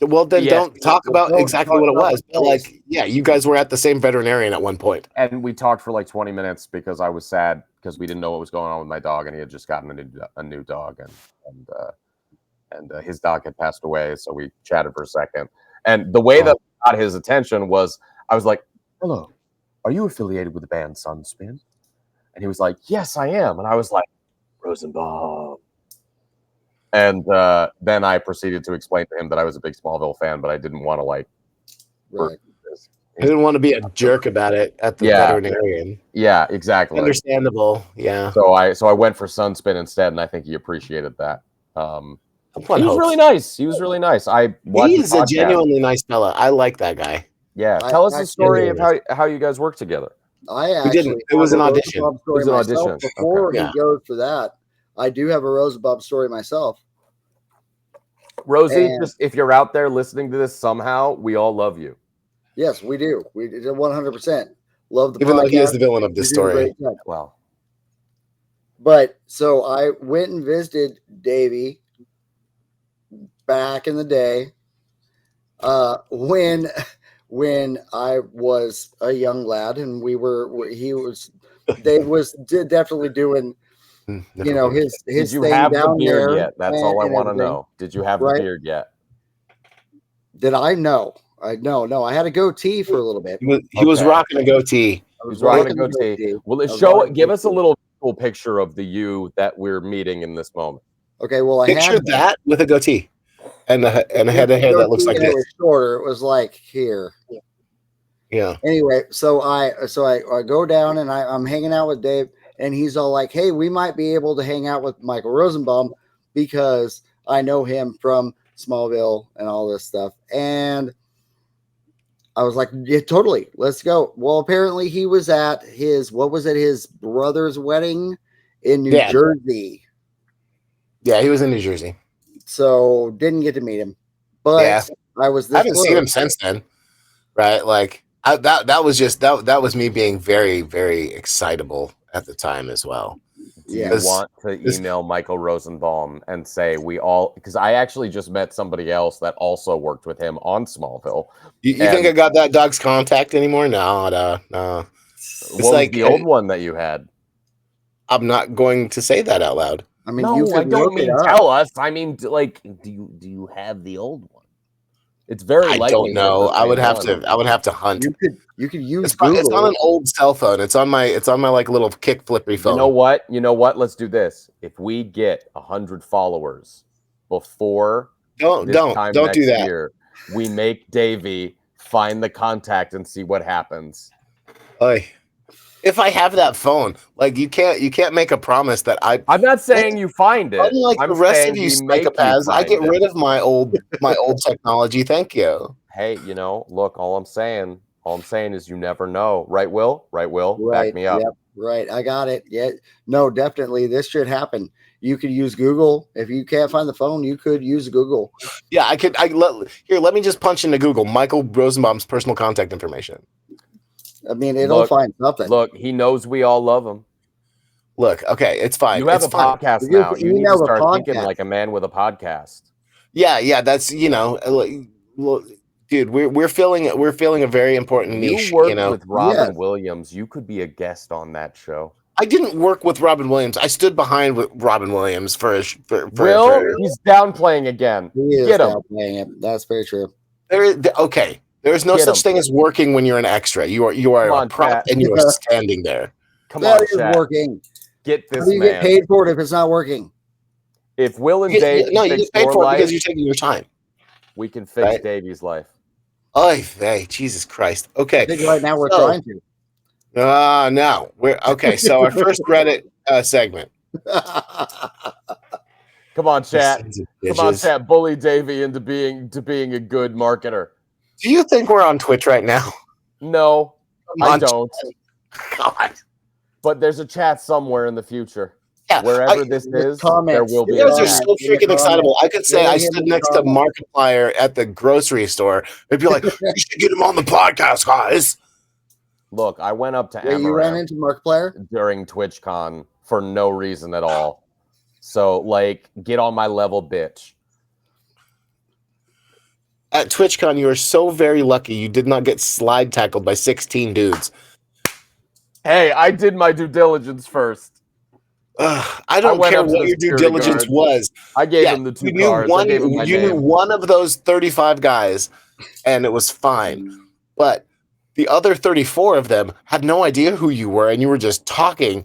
Well, then don't talk about exactly what it was. But like, yeah, you guys were at the same veterinarian at one point. And we talked for like 20 minutes because I was sad because we didn't know what was going on with my dog and he had just gotten a new dog. And and his dog had passed away, so we chatted for a second. And the way that got his attention was, I was like, "Hello, are you affiliated with the band Sunspin?" And he was like, "Yes, I am." And I was like, "Rosenbaum." And then I proceeded to explain to him that I was a big Smallville fan, but I didn't want to Right. I didn't want to be a jerk about it at the veterinarian. Yeah, exactly. Understandable. Yeah. So I went for Sunspin instead, and I think he appreciated that. He was really nice. He was really nice. He's a genuinely nice fella. I like that guy. Yeah. Tell us the story of how you guys worked together. We didn't. It was an audition. It was an audition. Before he goes for that, I do have a Rosenbaum story myself. Rosie, just if you're out there listening to this somehow, we all love you. Yes, we do. We 100% love the even podcast. Though he is the villain of this story. Wow. But so I went and visited Davey back in the day when I was a young lad, and Dave was definitely doing, his Did you thing have down the beard there yet? That's all I want to know. Did you have the beard yet? Did I know? No. I had a goatee for a little bit. He was rocking a goatee. He was rocking a goatee. Well, give us a little cool picture of the you that we're meeting in this moment. Okay, well, picture that with a goatee and a head of hair that looks like this. It was shorter. It was like here. Yeah. Anyway, so I go down and I'm hanging out with Dave, and he's all like, "Hey, we might be able to hang out with Michael Rosenbaum because I know him from Smallville and all this stuff." And I was like, "Yeah, totally. Let's go." Well, apparently he was at his brother's wedding in New Jersey. Yeah, he was in New Jersey. So didn't get to meet him. But I haven't seen him since then. Right? Like that was me being very, very excitable at the time as well. Yeah. I want to email Michael Rosenbaum and say because I actually just met somebody else that also worked with him on Smallville. You think I got that dog's contact anymore? No. What was the old one that you had? I'm not going to say that out loud. I mean, I don't mean tell us. I mean, like, do you have the old one? It's very likely. I don't know. I would have to hunt. You could use Google. It's on an old cell phone. It's on my like little kick flippy phone. You know what? Let's do this. If we get 100 followers before don't do that. Year, we make Davey find the contact and see what happens. If I have that phone, like you can't make a promise that I'm not saying you find it. Unlike the rest of you psychopaths, I get rid of my old technology. Thank you. Hey, look, all I'm saying is you never know. Right, Will? Right. Back me up. Yep, right. I got it. Yeah. No, definitely. This should happen. You could use Google. If you can't find the phone, you could use Google. Yeah, I could. Let me just punch into Google Michael Rosenbaum's personal contact information. I mean, it'll find something. Look, he knows we all love him. Look, okay, it's fine. You have a podcast now. You need to start thinking like a man with a podcast. Yeah, that's dude, we're filling a very important niche. You worked with Robin Williams. You could be a guest on that show. I didn't work with Robin Williams. I stood behind with Robin Williams for he's downplaying again. He is downplaying it. That's very true. Okay. There's no such thing as working when you're an extra. You are a prop and you are standing there. That is working. Get this. How do you get paid for it if it's not working? If Will and Dave, you get paid for it because you're taking your time. We can fix Davey's life. Hey, Jesus Christ. Okay. I think right now we're trying to. No. We're okay. So our first Reddit segment. Come on, chat. Come on, chat. Bully Davey into being a good marketer. Do you think we're on Twitch right now? No, I don't. God. But there's a chat somewhere in the future. Yeah, wherever this is, there will be. You guys are so freaking excitable. I could say I stood next to Markiplier at the grocery store. They'd be like, "You should get him on the podcast, guys." Look, I went up to Amaranth. You ran into Markiplier during TwitchCon for no reason at all. So, get on my level, bitch. At TwitchCon, you are so very lucky you did not get slide tackled by 16 dudes. Hey, I did my due diligence first. I don't went care up to what the your due security diligence guard. was. I gave Yeah, him the 2 you knew cards. I gave him my you knew name. one of those 35 guys, and it was fine. But the other 34 of them had no idea who you were, and you were just talking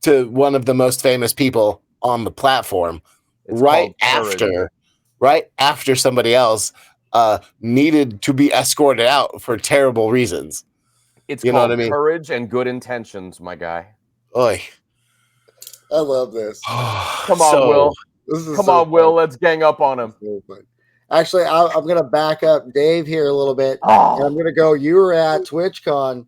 to one of the most famous people on the platform It's right called courage. after somebody else needed to be escorted out for terrible reasons. It's You know called what I mean? courage and good intentions, my guy. Oy. I love this. Come on, Will. This is Come so on, Will. fun. Let's gang up on him. So fun. Actually, I'm going to back up Dave here a little bit. And Oh, I'm going to go. You were at TwitchCon,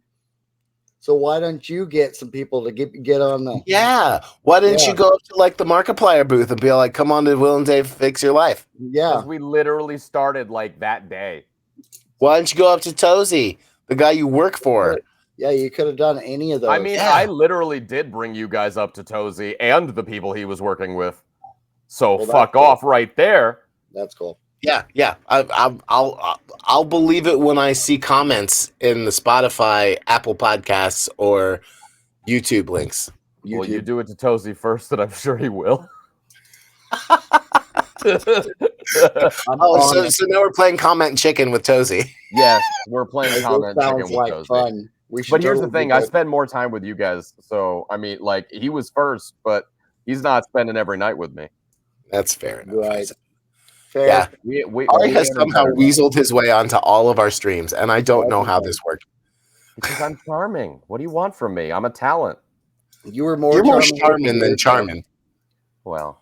so why don't you get some people to get on the? Yeah. Why didn't Yeah. you go up to like the Markiplier booth and be like, "Come on to Will and Dave Fix Your Life"? Yeah, because we literally started like that day. Why didn't you go up to Tozy, the guy you work for? yeah. You could have done any of those. I mean, Yeah. I literally did bring you guys up to Tozy and the people he was working with. So Well, fuck that's cool. off right there. That's cool. Yeah. I'll believe it when I see comments in the Spotify, Apple Podcasts, or YouTube links. Well, you YouTube. do it to Tozy first, and I'm sure he will. Oh, so now we're playing Comment Chicken with Tozy. Yes, we're playing This comment chicken sounds with like Tozy. fun. We should But here's the totally thing: do I that. spend more time with you guys. So I mean, like he was first, but he's not spending every night with me. That's fair enough. Right. Fair. Yeah. Ari we has ain't somehow better. weaseled his way onto all of our streams, and I don't know how this worked. Because I'm charming. What do you want from me? I'm a talent. You were more You're more charming charming than charming. Well,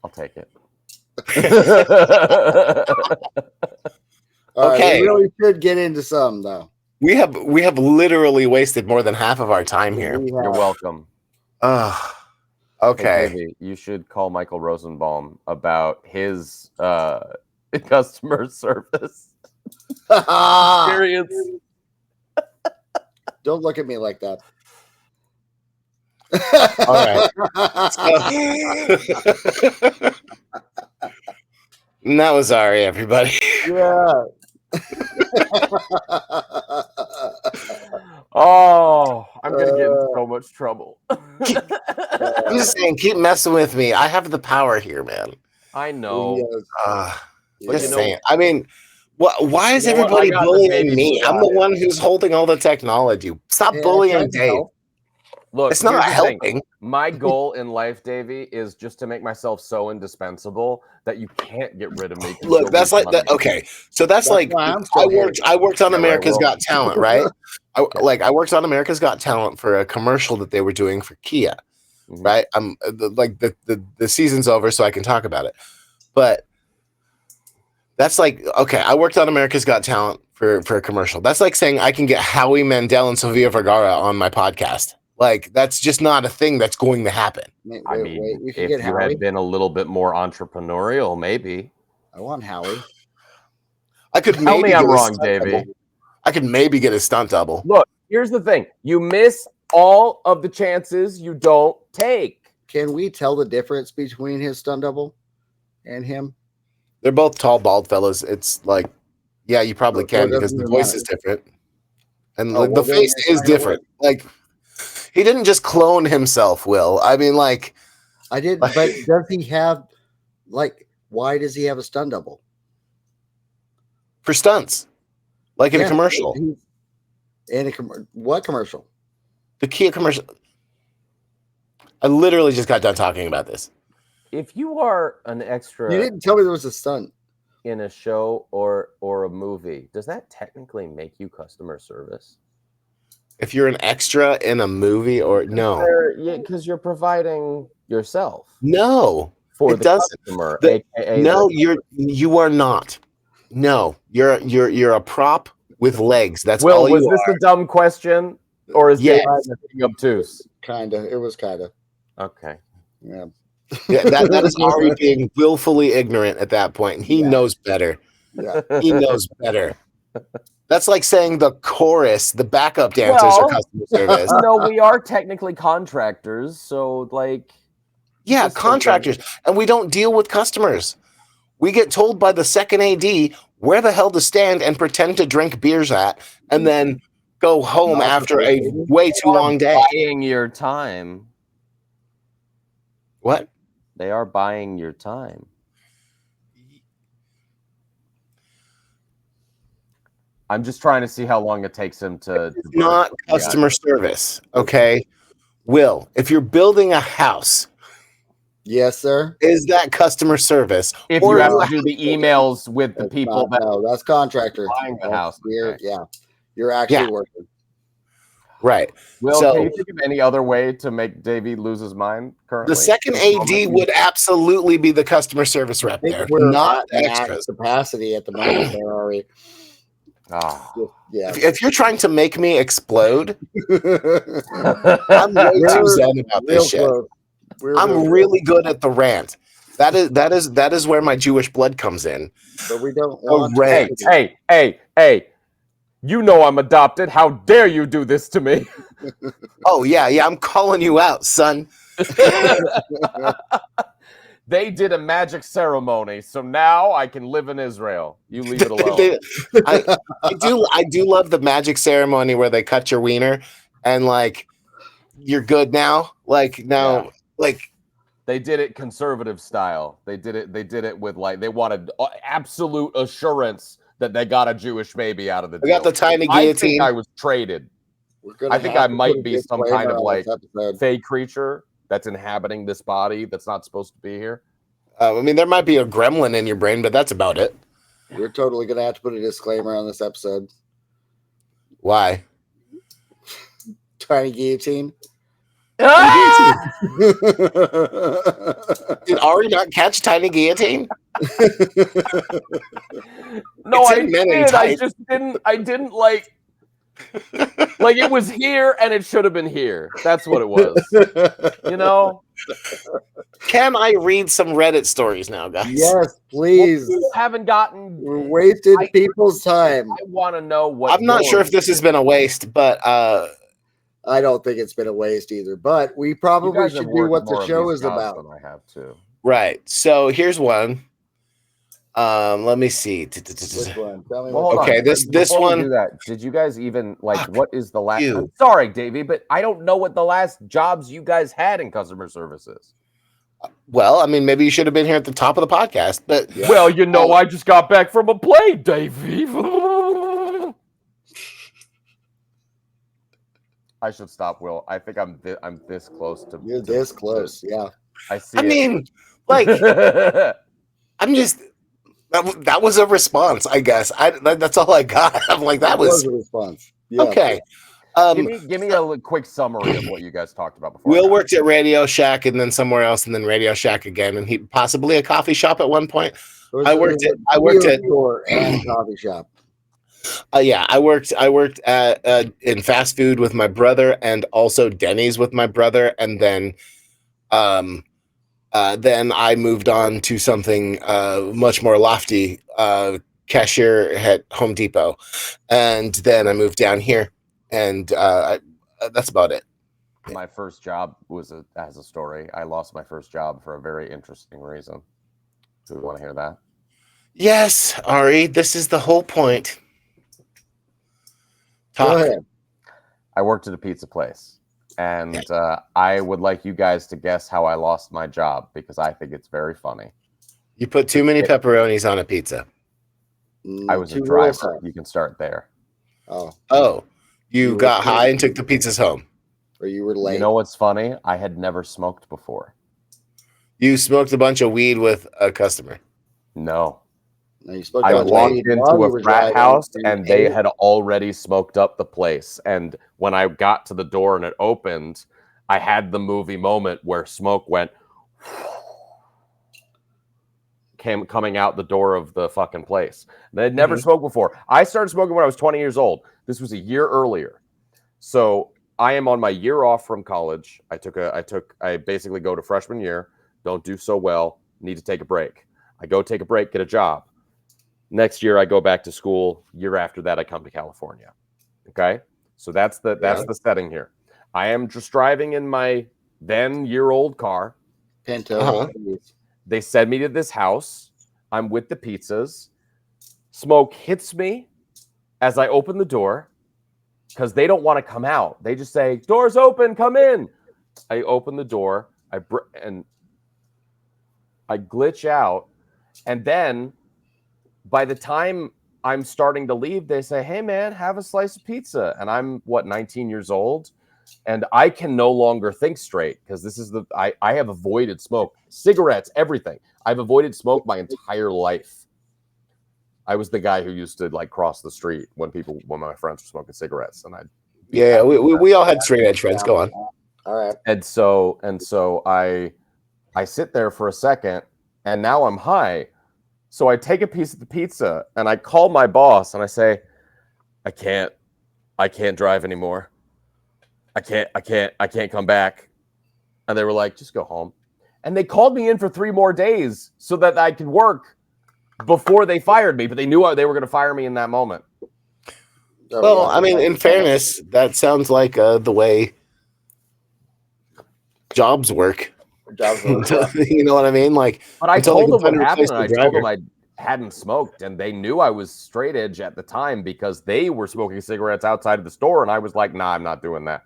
I'll take it. All right, Okay. we really should get into some though. We have literally wasted more than half of our time here. We You're have- welcome. Ugh. Hey, Okay. Davey, you should call Michael Rosenbaum about his customer service experience. Don't look at me like that. All right. And that was Ari, everybody. Yeah. Oh, I'm gonna get in so much trouble. I'm just saying, keep messing with me. I have the power here, man. I know. Yes. Just you know- saying. I mean, why is You know what? everybody I got the bullying baby me? blue I'm the eye. one who's holding all the technology. Stop Yeah, bullying trying to Dave. help. Look, It's not here's the thing. helping. My goal in life, Davey, is just to make myself so indispensable that you can't get rid of me. 'cause Look, you'll that's lose like that. money. Okay, so that's like why I'm I still here. worked on Yeah, right, America's well. Got Talent, right? I worked on America's Got Talent for a commercial that they were doing for Kia, Mhm. right? The season's over, so I can talk about it. But that's like, okay, I worked on America's Got Talent for a commercial. That's like saying I can get Howie Mandel and Sofia Vergara on my podcast. Like, that's just not a thing that's going to happen. I mean, we can if get you Howie. had been a little bit more entrepreneurial, maybe. I want Howie. I could Tell maybe me get I'm a wrong, stunt Davey. double. I could maybe get a stunt double. Look, here's the thing: you miss all of the chances you don't take. Can we tell the difference between his stunt double and him? They're both tall, bald fellas. It's like, yeah, you probably So it can because doesn't the even voice matter. is different, and Oh, like, well, the then face it's is kinda different. Like, he didn't just clone himself. Will I mean, like, I didn't. But does he have why does he have a stunt double? for stunts, like in a Yeah, commercial, In what commercial? the Kia commercial. I literally just got done talking about this. If you are an You extra didn't tell me there was a stunt. in a show or a movie, does that technically make you customer service? If you're an extra in a movie, or no, Because you're providing yourself no, for it the doesn't. customer. The- AKA no, the- you are not. No, you're a prop with legs. That's Will, all was you this are. a dumb question, or is Yes. Dave being obtuse? Kinda. It was kinda. Okay. Yeah. Yeah, that is Ari being willfully ignorant at that point, and he Yeah. knows better. Yeah. He knows better. That's like saying the chorus, the backup dancers are Well- customer service. No, we are technically contractors, so like, Yeah, Just contractors, and we don't deal with customers. We get told by the second AD where the hell to stand and pretend to drink beers at, and then go home after a way too long day. Buying your time. What? They are buying your time. I'm just trying to see how long it takes him to. It's not customer service, okay? Will, if you're building a house, yes, sir. is that customer service? If you have to do the emails with the people no, that's contractor buying the house. You're actually working. Right. Will, can you think of any other way to make Davey lose his mind currently? The second AD would absolutely be the customer service rep there, not extras. Capacity at the moment there, Ari. If you're trying to make me explode, I'm way too zen about this shit. I'm really good at the rant. That is where my Jewish blood comes in. But we don't want Hey. You know I'm adopted. How dare you do this to me? Oh, yeah. I'm calling you out, son. They did a magic ceremony, so now I can live in Israel. You leave it alone. I do love the magic ceremony where they cut your wiener and like you're good now. Like they did it conservative style. They did it with like they wanted absolute assurance that they got a Jewish baby out of the deal. They got the tiny guillotine. I think I was traded. I think I might be some kind of like fey creature that's inhabiting this body that's not supposed to be here. I mean, there might be a gremlin in your brain, but that's about it. We're totally going to have to put a disclaimer on this episode. Why? Tiny guillotine. Ah! Did Ari not catch tiny guillotine? No, I did. I just didn't. I didn't like it was here and it should have been here. That's what it was. You know? Can I read some Reddit stories now, guys? Yes, please. Well, haven't gotten. We're wasted people's time. I want to know what. I'm not sure if this has been a waste, but I don't think it's been a waste either. But we probably should do what the show is about. I have to. Right. So here's one. Let me see. Which one? Tell me. Okay, this one. Do that. Did you guys even what is the last? I'm sorry, Davey, but I don't know what the last jobs you guys had in customer services. Well, I mean, maybe you should have been here at the top of the podcast, but well, you know, I just got back from a play, Davey. I should stop, Will. I think I'm this close to. You're this close, yeah. I see. I mean, like, I'm just. That was a response, I guess. That's all I got. I'm like, that was a response. Yeah. Okay. Give me a quick summary of what you guys talked about before. Will worked at Radio Shack and then somewhere else and then Radio Shack again, and he possibly a coffee shop at one point. I worked at store and coffee shop. I worked at in fast food with my brother and also Denny's with my brother, and then I moved on to something much more lofty, cashier at Home Depot, and then I moved down here, and that's about it. My first job has a story. I lost my first job for a very interesting reason. Do we want to hear that? Yes, Ari, this is the whole point. Go ahead. I worked at a pizza place. And I would like you guys to guess how I lost my job because I think it's very funny. You put too many pepperonis on a pizza. I was a driver. You can start there. Oh, you got high and took the pizzas home. Or you were late. You know what's funny? I had never smoked before. You smoked a bunch of weed with a customer. No. I walked into a frat house and they had already smoked up the place. And when I got to the door and it opened, I had the movie moment where smoke went coming out the door of the fucking place. They had never smoked before. I started smoking when I was 20 years old. This was a year earlier. So I am on my year off from college. I basically go to freshman year, don't do so well, need to take a break. I go take a break, get a job. Next year, I go back to school. Year after that, I come to California. Okay, so that's the setting here. I am just driving in my then year-old car. Pinto. They send me to this house. I'm with the pizzas. Smoke hits me as I open the door. because they don't want to come out. They just say, "Doors open, come in." I open the door, and I glitch out, and then by the time I'm starting to leave, they say, "Hey man, have a slice of pizza." And I'm 19 years old, and I can no longer think straight because this is I have avoided smoke, cigarettes, everything. I've avoided smoke my entire life. I was the guy who used to like cross the street when my friends were smoking cigarettes, and we all had straight edge friends. Go on. All right. And so I sit there for a second, and now I'm high. So I take a piece of the pizza and I call my boss and I say, I can't drive anymore. I can't come back. And they were like, just go home. And they called me in for 3 more days so that I could work before they fired me, but they knew they were going to fire me in that moment. Well, I mean, in fairness, that sounds like the way jobs work. You know what I mean? Like, but I told them what happened, and I told them I hadn't smoked, and they knew I was straight edge at the time because they were smoking cigarettes outside of the store, and I was like, "Nah, I'm not doing that."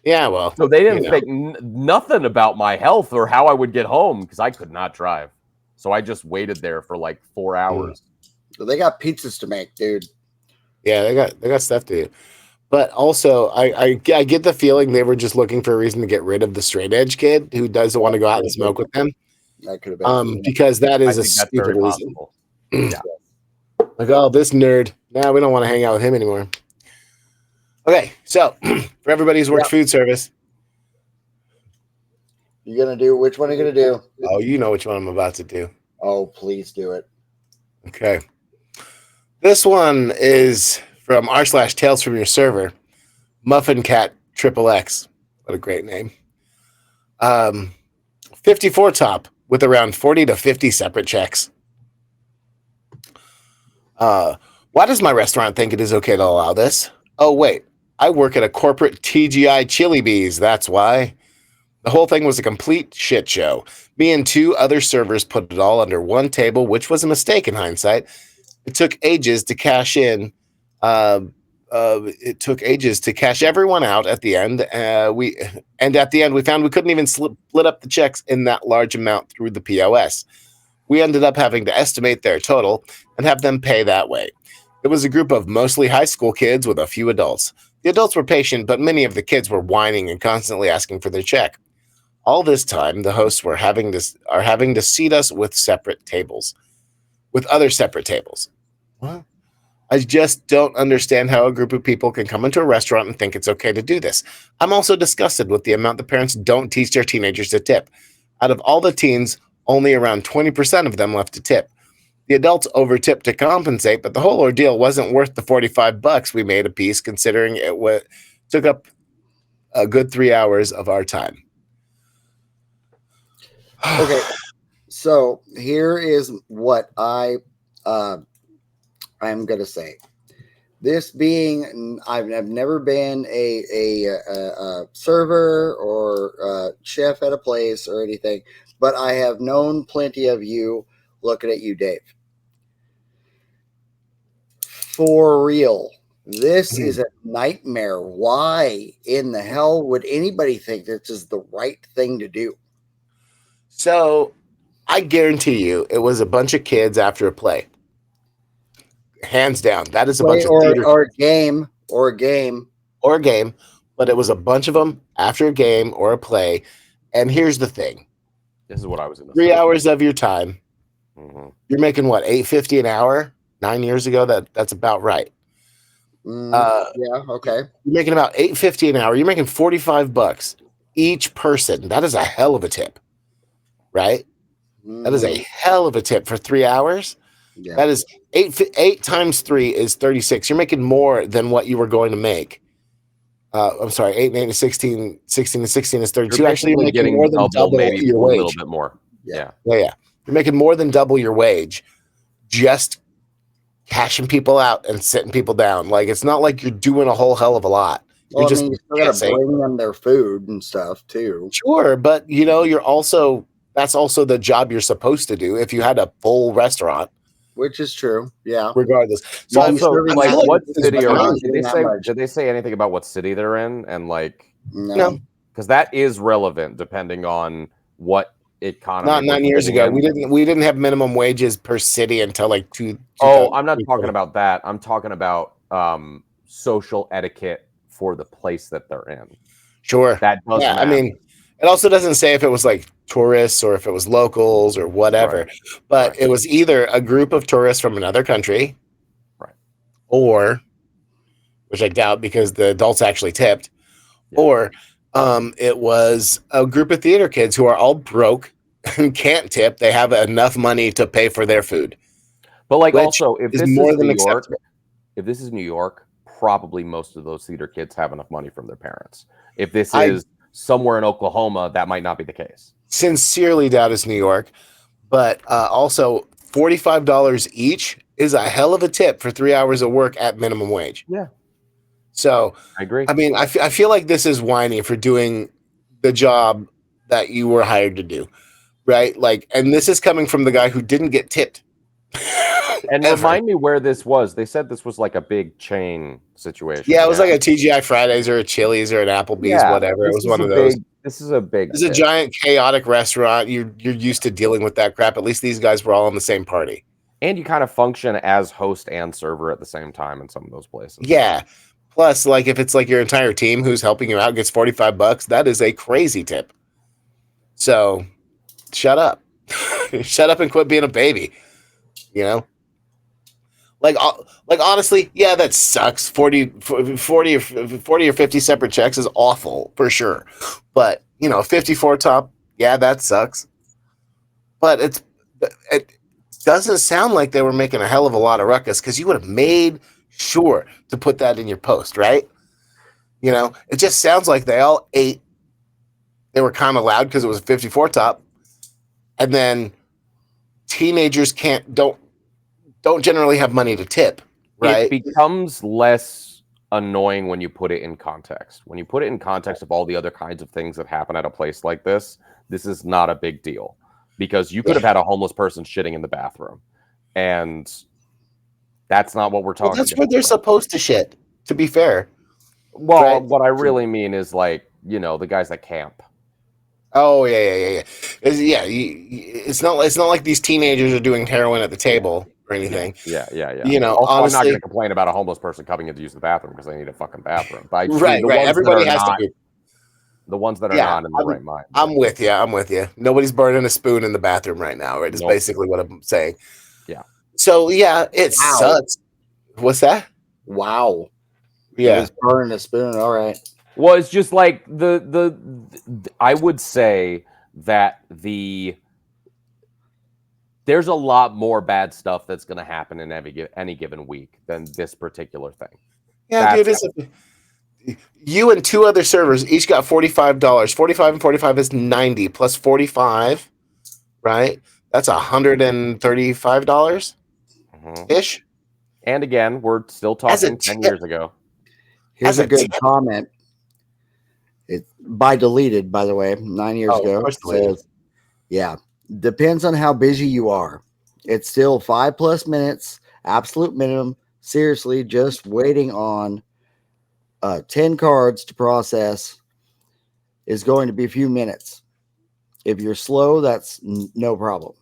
Yeah, well, so they didn't think nothing about my health or how I would get home because I could not drive. So I just waited there for like 4 hours. So they got pizzas to make, dude. Yeah, they got stuff to do. But also, I get the feeling they were just looking for a reason to get rid of the straight edge kid who doesn't want to go out and smoke with them. That could have been because that is a stupid reason. Yeah. Like, oh, this nerd. Nah, we don't want to hang out with him anymore. Okay, so for everybody who's worked food service, you gonna do which one are you gonna do? Oh, you know which one I'm about to do. Oh, please do it. Okay. This one is from r/Tales from your server, Muffin Cat XXX. What a great name. 54 top with around 40 to 50 separate checks. Why does my restaurant think it is okay to allow this? Oh, wait. I work at a corporate TGI Chili Bees. That's why. The whole thing was a complete shit show. Me and 2 other servers put it all under one table, which was a mistake in hindsight. It took ages to cash in. It took ages to cash everyone out at the end. At the end, we found we couldn't even split up the checks in that large amount through the POS. We ended up having to estimate their total and have them pay that way. It was a group of mostly high school kids with a few adults. The adults were patient, but many of the kids were whining and constantly asking for their check. All this time, the hosts are having to seat us with other separate tables. What? I just don't understand how a group of people can come into a restaurant and think it's okay to do this. I'm also disgusted with the amount the parents don't teach their teenagers to tip. Out of all the teens, only around 20% of them left to tip. The adults over-tipped to compensate, but the whole ordeal wasn't worth the $45 we made a piece, considering it took up a good 3 hours of our time. Okay, so here is what I'm gonna say. This being, I've never been a server or chef at a place or anything, but I have known plenty of you. Looking at you, Dave. For real, this is a nightmare. Why in the hell would anybody think this is the right thing to do? So, I guarantee you, it was a bunch of kids after a play. Hands down, that is a bunch of theater or a game, but it was a bunch of them after a game or a play. And here's the thing: this is what I was in. 3 hours of your time. Mm-hmm. You're making what, $8.50 an hour? 9 years ago, that's about right. Yeah, okay. You're making about $8.50 an hour. You're making $45 each person. That is a hell of a tip, right? That is a hell of a tip for 3 hours. Yeah. That is 8 times 3 is 36. You're making more than what you were going to make. I'm sorry, 8 and 8 is 16. 16 and 16 is 32. Actually, you're making more than double maybe your a wage. little bit more. Yeah. You're making more than double your wage just cashing people out and sitting people down. Like, it's not like you're doing a whole hell of a lot. Well, you still got to bring them their food and stuff too. Sure, but that's also the job you're supposed to do if you had a full restaurant. which is true. Yeah. regardless. So Yeah, I'm Also, serving like, that what is city are fine. did they say anything about what city they're in? And like, No. because that is relevant depending on what economy. Not 9 years living ago. in. We didn't have minimum wages per city until like Oh, I'm not talking about that. I'm talking about social etiquette for the place that they're in. Sure. That does Yeah, matter. I mean, it also doesn't say if it was like tourists or if it was locals or whatever, Right. but Right. it was either a group of tourists from another country, Right. or, which I doubt because the adults actually tipped, Yeah. or it was a group of theater kids who are all broke and can't tip. They have enough money to pay for their food. But like, Which also, if is this more is than New York, acceptable. if this is New York, probably most of those theater kids have enough money from their parents. If this I- is somewhere in Oklahoma, that might not be the case. Sincerely doubt it's New York, but also $45 each is a hell of a tip for 3 hours of work at minimum wage. Yeah. So, I agree. I mean, I feel like this is whiny for doing the job that you were hired to do, right? Like, and this is coming from the guy who didn't get tipped. And ever. remind me where this was. They said this was like a big chain situation. Yeah, it was like a TGI Fridays or a Chili's or an Applebee's, whatever. It this was is one a of those. This is a big. It's a tip. giant chaotic restaurant. You're used to dealing with that crap. At least these guys were all in the same party. And you kind of function as host and server at the same time in some of those places. Yeah. Plus, like if it's like your entire team who's helping you out gets $45, that is a crazy tip. So, shut up, shut up, and quit being a baby. You know, like honestly, yeah, that sucks. 40 or 50 separate checks is awful for sure. But 54 top, yeah, that sucks. But it doesn't sound like they were making a hell of a lot of ruckus because you would have made sure to put that in your post, right? It just sounds like they all ate. They were kind of loud because it was a 54 top, and then teenagers don't generally have money to tip, right? It becomes less annoying when you put it in context. When you put it in context of all the other kinds of things that happen at a place like this, this is not a big deal because you could have had a homeless person shitting in the bathroom, and that's not what we're talking about. That's where they're supposed to shit, to be fair. Well, right? What I really mean is like, the guys that camp. Oh yeah. It's not like these teenagers are doing heroin at the table or anything. Yeah. honestly, Also, I'm not going to complain about a homeless person coming in to use the bathroom because they need a fucking bathroom. But right. Everybody has to. The ones that are not in the right mind. I'm with you. Nobody's burning a spoon in the bathroom right now, right? Is basically what I'm saying. Yeah. So yeah, it sucks. What's that? Wow. Yeah. Nobody's burning a spoon. All right. Well, it's just like I would say that there's a lot more bad stuff that's going to happen in any given week than this particular thing. Yeah, dude. You and two other servers each got $45. 45 and 45 is 90 plus 45, right? That's $135 ish. And again, we're still talking 10 years ago. Here's a good comment. It by deleted, by the way, 9 years ago. Says, yeah, depends on how busy you are. It's still 5+ minutes, absolute minimum. Seriously, just waiting on 10 cards to process is going to be a few minutes. If you're slow, that's no problem.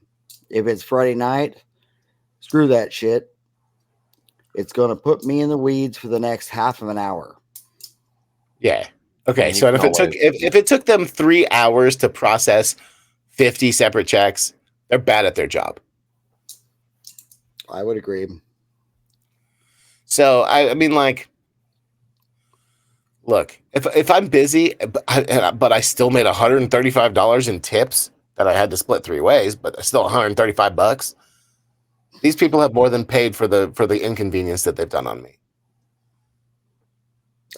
If it's Friday night, screw that shit. It's going to put me in the weeds for the next half of an hour. Yeah. Okay. So if it took them 3 hours to process 50 separate checks, they're bad at their job. I would agree. So I mean, like, look, if I'm busy, but I still made $135 in tips that I had to split 3 ways, but still $135. These people have more than paid for the inconvenience that they've done on me.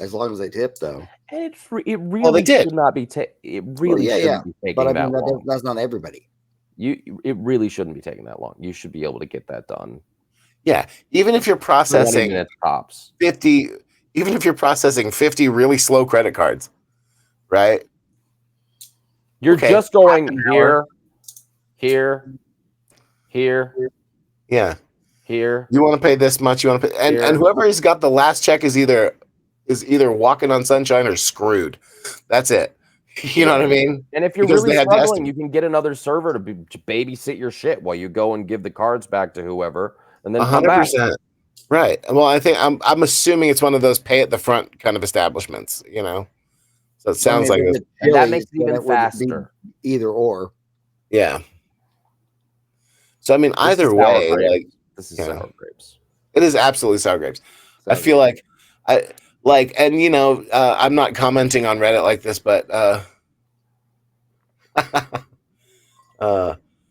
As long as they tip, though. And it really should not be. It really shouldn't be taking but I mean, that long. That's not everybody. It really shouldn't be taking that long. You should be able to get that done. Yeah, even if you're processing 20 minutes tops. 50, even if you're processing 50 really slow credit cards, right? You're just going here. Yeah. here. You want to pay this much. You want to pay, and whoever has got the last check is either walking on sunshine or screwed. That's it. You know what I mean? And if you're really struggling, you can get another server to babysit your shit while you go and give the cards back to whoever, and then 100%. Right. Well, I think I'm assuming it's one of those pay at the front kind of establishments. You know, so it sounds like this. And that makes it even faster. Either or. Yeah. So I mean, either way, like this is sour grapes. It is absolutely sour grapes. I feel like and you know, I'm not commenting on Reddit like this, but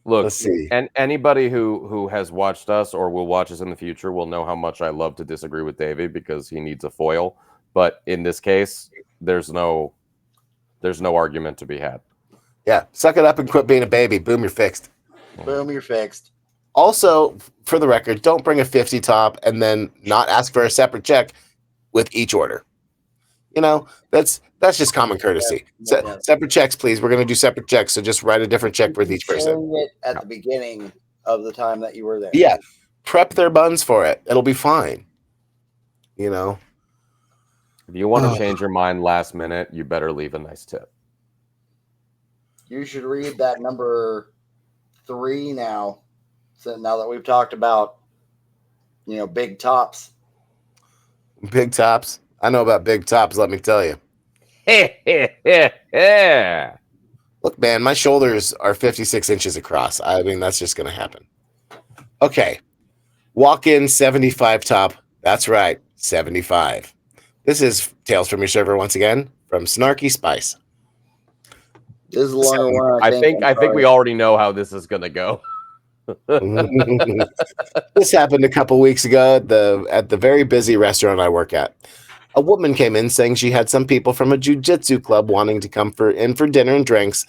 look, let's see. And anybody who has watched us or will watch us in the future will know how much I love to disagree with David because he needs a foil. But in this case, there's no argument to be had. Yeah, suck it up and quit being a baby. Boom, you're fixed. Boom, you're fixed. Also, for the record, don't bring a 50 top and then not ask for a separate check with each order. You know, that's just common courtesy. Separate checks, please. We're going to do separate checks, so just write a different check with each person. It at the beginning of the time that you were there. Yeah, prep their buns for it. It'll be fine. You know, if you want to change your mind last minute, you better leave a nice tip. You should read that number 3 now. So now that we've talked about, you know, big tops. Big tops. I know about big tops, let me tell you. Look, man, my shoulders are 56 inches across. I mean, that's just going to happen. Okay. Walk-in 75 top. That's right, 75. This is Tales from Your Server once again from Snarky Spice. This is a longer one. I think we already know how this is going to go. This happened a couple weeks ago at the very busy restaurant I work at. A woman came in saying she had some people from a jiu-jitsu club wanting to come in for dinner and drinks,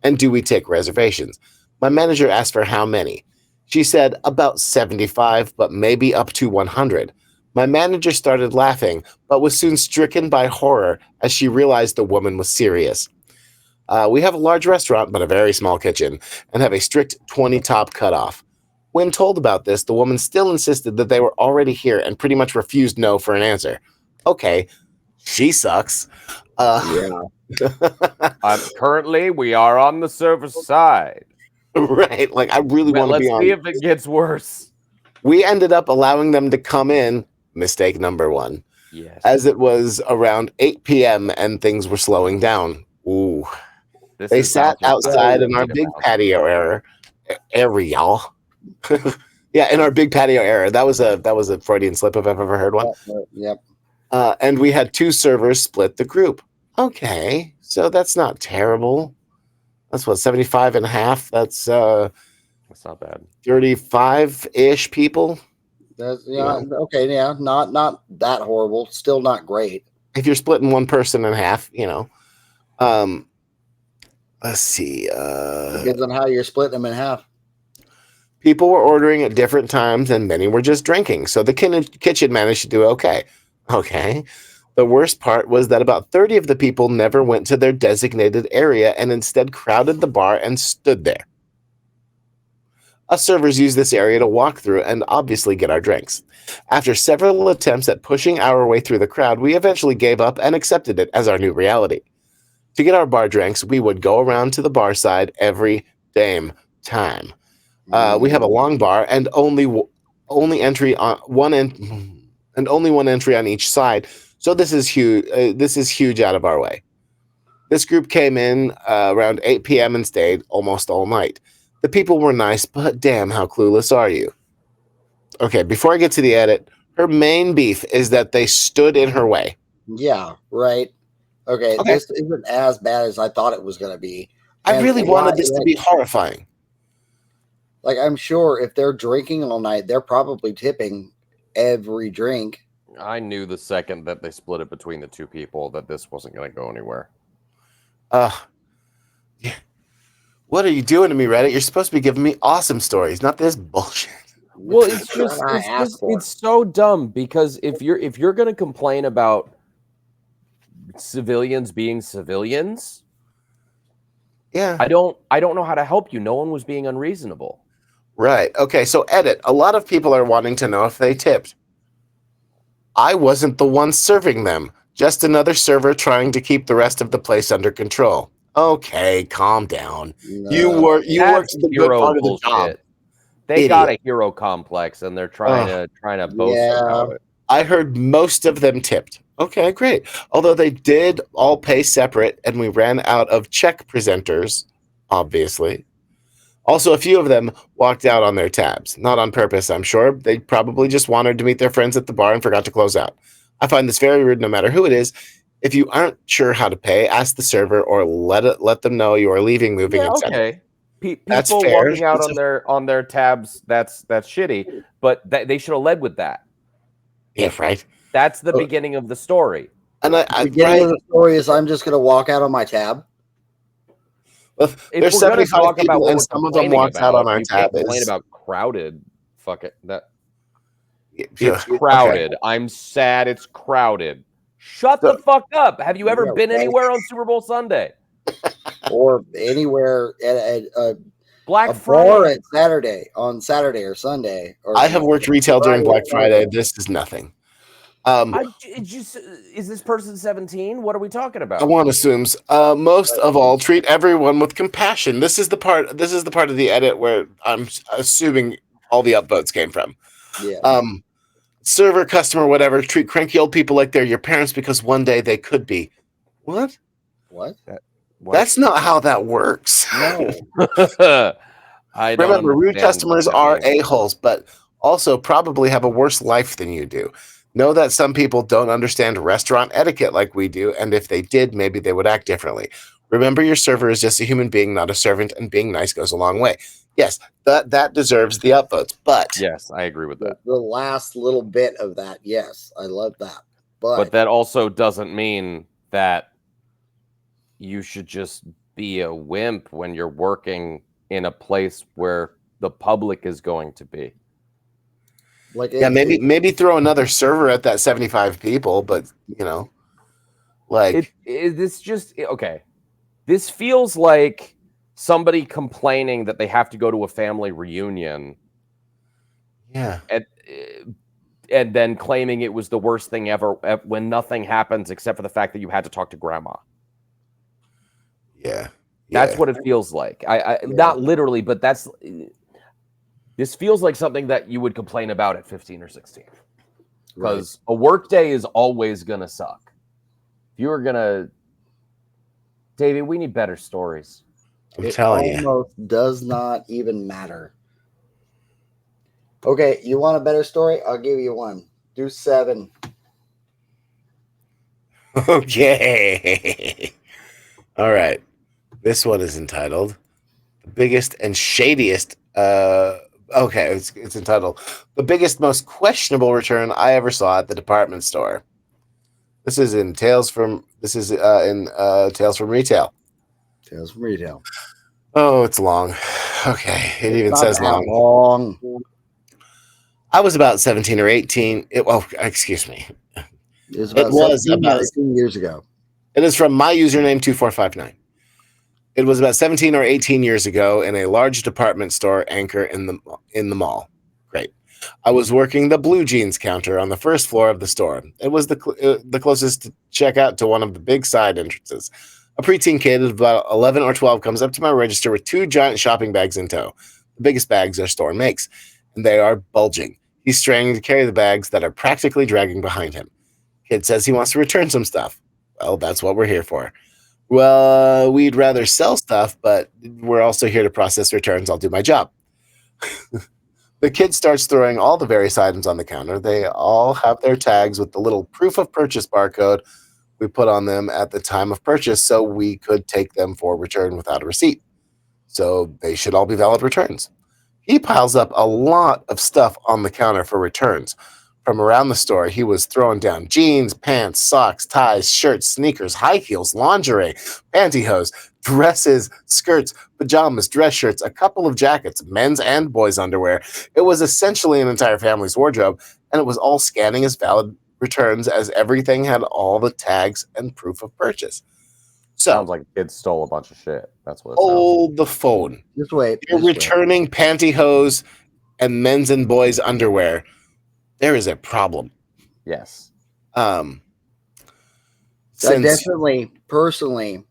and do we take reservations? My manager asked for how many. She said about 75, but maybe up to 100. My manager started laughing, but was soon stricken by horror as she realized the woman was serious. We have a large restaurant, but a very small kitchen, and have a strict 20 top cutoff. When told about this, the woman still insisted that they were already here and pretty much refused no for an answer. Okay, she sucks. Yeah. Currently, we are on the server side. Right, like I really want to be on. Let's see if it gets worse. We ended up allowing them to come in, mistake number 1, yes, as it was around 8 p.m. and things were slowing down. Ooh. They sat outside in our big patio area. Yeah, in our big patio area. That was a Freudian slip if I've ever heard one. Yep. And we had 2 servers split the group. Okay, so that's not terrible. That's what, 75 and a half? That's not bad. 35-ish people. That's okay, yeah, not that horrible. Still not great. If you're splitting one person in half, you know. Let's see. Depends on how you're splitting them in half. People were ordering at different times, and many were just drinking. So the kitchen managed to do okay. Okay. The worst part was that about 30 of the people never went to their designated area and instead crowded the bar and stood there. Us servers used this area to walk through and obviously get our drinks. After several attempts at pushing our way through the crowd, we eventually gave up and accepted it as our new reality. To get our bar drinks, we would go around to the bar side every damn time. We have a long bar and only entry on one end, and only one entry on each side. So this is huge. This is huge out of our way. This group came in around 8 p.m. and stayed almost all night. The people were nice, but damn, how clueless are you? Okay, before I get to the edit, her main beef is that they stood in her way. Yeah, right. Okay, this isn't as bad as I thought it was going to be. I really wanted this to be horrifying. Like, I'm sure if they're drinking all night, they're probably tipping every drink. I knew the second that they split it between the 2 people that this wasn't going to go anywhere. Yeah. What are you doing to me, Reddit? You're supposed to be giving me awesome stories, not this bullshit. Well, it's so dumb because if you're going to complain about civilians being civilians, yeah, I don't know how to help you. No one was being unreasonable. Right. Okay. So edit. A lot of people are wanting to know if they tipped. I wasn't the one serving them. Just another server trying to keep the rest of the place under control. Okay, calm down. You No. worked the good hero part of the job. bullshit. They Idiot. got a hero complex and they're trying to boast Yeah. about it. I heard most of them tipped. Okay, great. Although they did all pay separate and we ran out of check presenters, obviously. Also, a few of them walked out on their tabs. Not on purpose, I'm sure. They probably just wanted to meet their friends at the bar and forgot to close out. I find this very rude no matter who it is. If you aren't sure how to pay, ask the server or let them know you are leaving, moving, Yeah, etc. okay. People That's fair. walking out It's on their tabs, that's shitty. But they should have led with that. Yeah, right. That's the beginning of the story. And The beginning of the story is I'm just going to walk out on my tab. Well, If there's we're gonna 75 talk about people what and we're some of them complaining walked out about, on our you can't tab. complain about crowded. Fuck it. It's Okay. crowded. I'm sad it's crowded. Shut the fuck up. Have you ever Yeah, been right. anywhere on Super Bowl Sunday? Or anywhere at Black a bar Friday. on Saturday or Sunday. Or I have worked retail during Black Friday. Sunday. This is nothing. Is this person 17? What are we talking about? I want assumes most of all treat everyone with compassion. This is the part. This is the part of the edit where I'm assuming all the upvotes came from. Yeah. Server, customer, whatever. Treat cranky old people like they're your parents because one day they could be. What? What? That's not how that works. No. I don't Remember, rude understand customers what that are means. a-holes, but also probably have a worse life than you do. Know that some people don't understand restaurant etiquette like we do, and if they did, maybe they would act differently. Remember, your server is just a human being, not a servant, and being nice goes a long way. Yes, that deserves the upvotes, but Yes, I agree with that. The last little bit of that, yes, I love that. But that also doesn't mean that you should just be a wimp when you're working in a place where the public is going to be. Like, yeah, maybe throw another server at that 75 people, but like this just okay. This feels like somebody complaining that they have to go to a family reunion. Yeah. And then claiming it was the worst thing ever when nothing happens except for the fact that you had to talk to grandma. Yeah. That's what it feels like. I not literally, but this feels like something that you would complain about at 15 or 16. Because a work day is always going to suck. If you were going to... David, we need better stories. I'm telling you. It almost does not even matter. Okay, you want a better story? I'll give you one. Do 7. Okay. All right. This one is entitled The Biggest and Shadiest okay, it's entitled The Biggest Most Questionable Return I Ever Saw at the Department Store. This is in Tales from Tales from Retail. Tales from Retail. Oh, it's long. Okay, it even says long. I was about 17 or 18. Excuse me. It was about 18 years ago. It is from my username 2459. It was about 17 or 18 years ago in a large department store anchor in the mall. Great. I was working the blue jeans counter on the first floor of the store. It was the closest checkout to one of the big side entrances. A preteen kid of about 11 or 12 comes up to my register with 2 giant shopping bags in tow. The biggest bags our store makes, and they are bulging. He's straining to carry the bags that are practically dragging behind him. Kid says he wants to return some stuff. Well, that's what we're here for. Well, we'd rather sell stuff, but we're also here to process returns. I'll do my job. The kid starts throwing all the various items on the counter. They all have their tags with the little proof of purchase barcode we put on them at the time of purchase so we could take them for return without a receipt. So they should all be valid returns. He piles up a lot of stuff on the counter for returns. From around the store, he was throwing down jeans, pants, socks, ties, shirts, sneakers, high heels, lingerie, pantyhose, dresses, skirts, pajamas, dress shirts, a couple of jackets, men's and boys' underwear. It was essentially an entire family's wardrobe, and it was all scanning as valid returns as everything had all the tags and proof of purchase. So, sounds like kids stole a bunch of shit. That's what it sounds hold the phone. Just wait. You're returning pantyhose and men's and boys' underwear. There is a problem. Yes. Definitely, personally,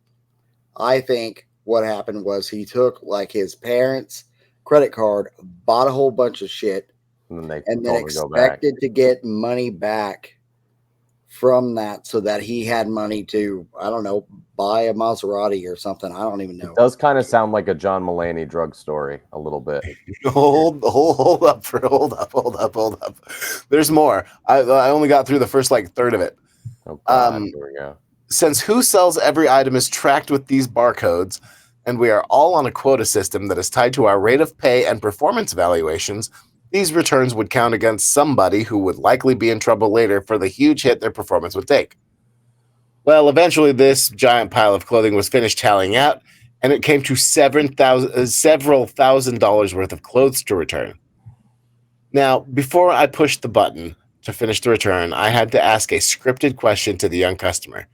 I think what happened was he took like his parents' credit card, bought a whole bunch of shit, And then and then expected to get money back from that so that he had money to, I don't know, buy a Maserati or something. I don't even know. It does kind of sound like a John Mulaney drug story a little bit. Hold up. There's more. I only got through the first like third of it. Oh, God, here we go. Since who sells every item is tracked with these barcodes, and we are all on a quota system that is tied to our rate of pay and performance evaluations, these returns would count against somebody who would likely be in trouble later for the huge hit their performance would take. Well, eventually this giant pile of clothing was finished tallying out, and it came to several $1,000s worth of clothes to return. Now, before I pushed the button to finish the return, I had to ask a scripted question to the young customer.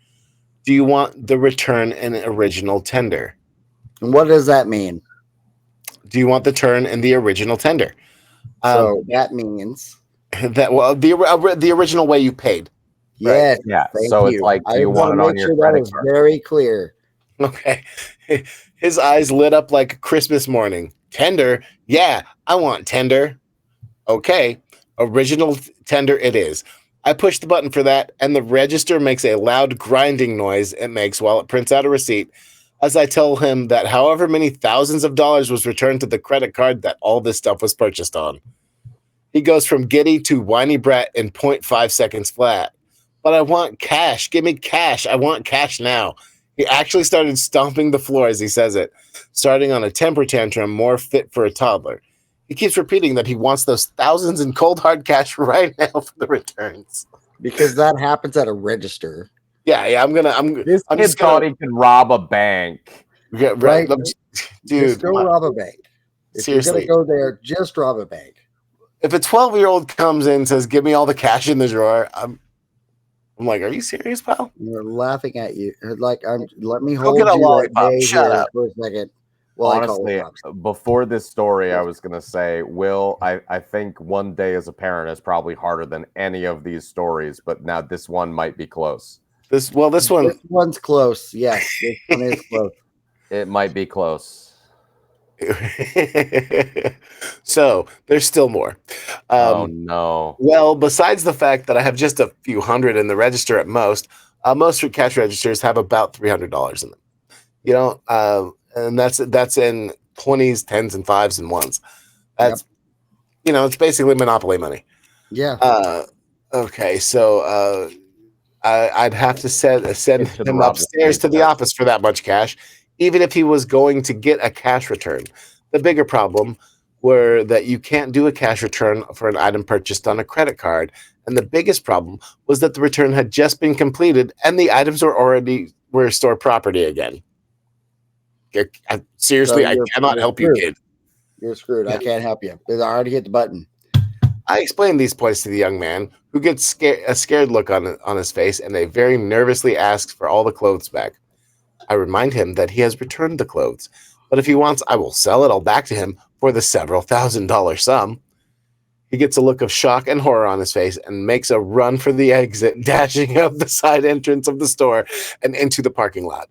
Do you want the return in original tender? And what does that mean? Do you want the return in the original tender? So that means that the original way you paid. Yes. Right? Yeah. Thank So you. it's like, do I you want it on your credit card? Very clear. Okay. His eyes lit up like Christmas morning. Tender? Yeah, I want tender. Okay. Original tender it is. I push the button for that, and the register makes a loud grinding noise it makes while it prints out a receipt as I tell him that however many thousands of dollars was returned to the credit card that all this stuff was purchased on. He goes from giddy to whiny brat in 0.5 seconds flat. But I want cash. Give me cash. I want cash now. He actually started stomping the floor as he says it, starting on a temper tantrum more fit for a toddler. He keeps repeating that he wants those thousands in cold hard cash right now for the returns. Because that happens at a register. Yeah. This kid thought he could rob a bank. Yeah, right. Dude, just go rob a bank. If seriously, you're gonna go there, just rob a bank. If a 12-year-old comes in and says, "Give me all the cash in the drawer," I'm like, "Are you serious, pal?" We're laughing at you. Like, let me Go hold get a you lollipop. at bay Shut here up. for a second. Well, honestly, before this story, I was gonna say, Will, I think one day as a parent is probably harder than any of these stories, but now this one might be close. This one's close. Yes, this one is close. It might be close. So there's still more. Oh no. Well, besides the fact that I have just a few hundred in the register at most cash registers have about $300 in them. You know, and that's in 20s, 10s, and 5s and 1s. That's it's basically Monopoly money. Yeah. Okay, so I'd have to send him upstairs to the office for that much cash, even if he was going to get a cash return. The bigger problem were that you can't do a cash return for an item purchased on a credit card. And the biggest problem was that the return had just been completed and the items were store property again. Seriously, I cannot help you, kid. You're screwed. Yeah. I can't help you. I already hit the button. I explained these points to the young man, who gets a scared look on his face, and they very nervously asks for all the clothes back. I remind him that he has returned the clothes, but if he wants, I will sell it all back to him for the several $1,000 sum. He gets a look of shock and horror on his face and makes a run for the exit, dashing up the side entrance of the store and into the parking lot.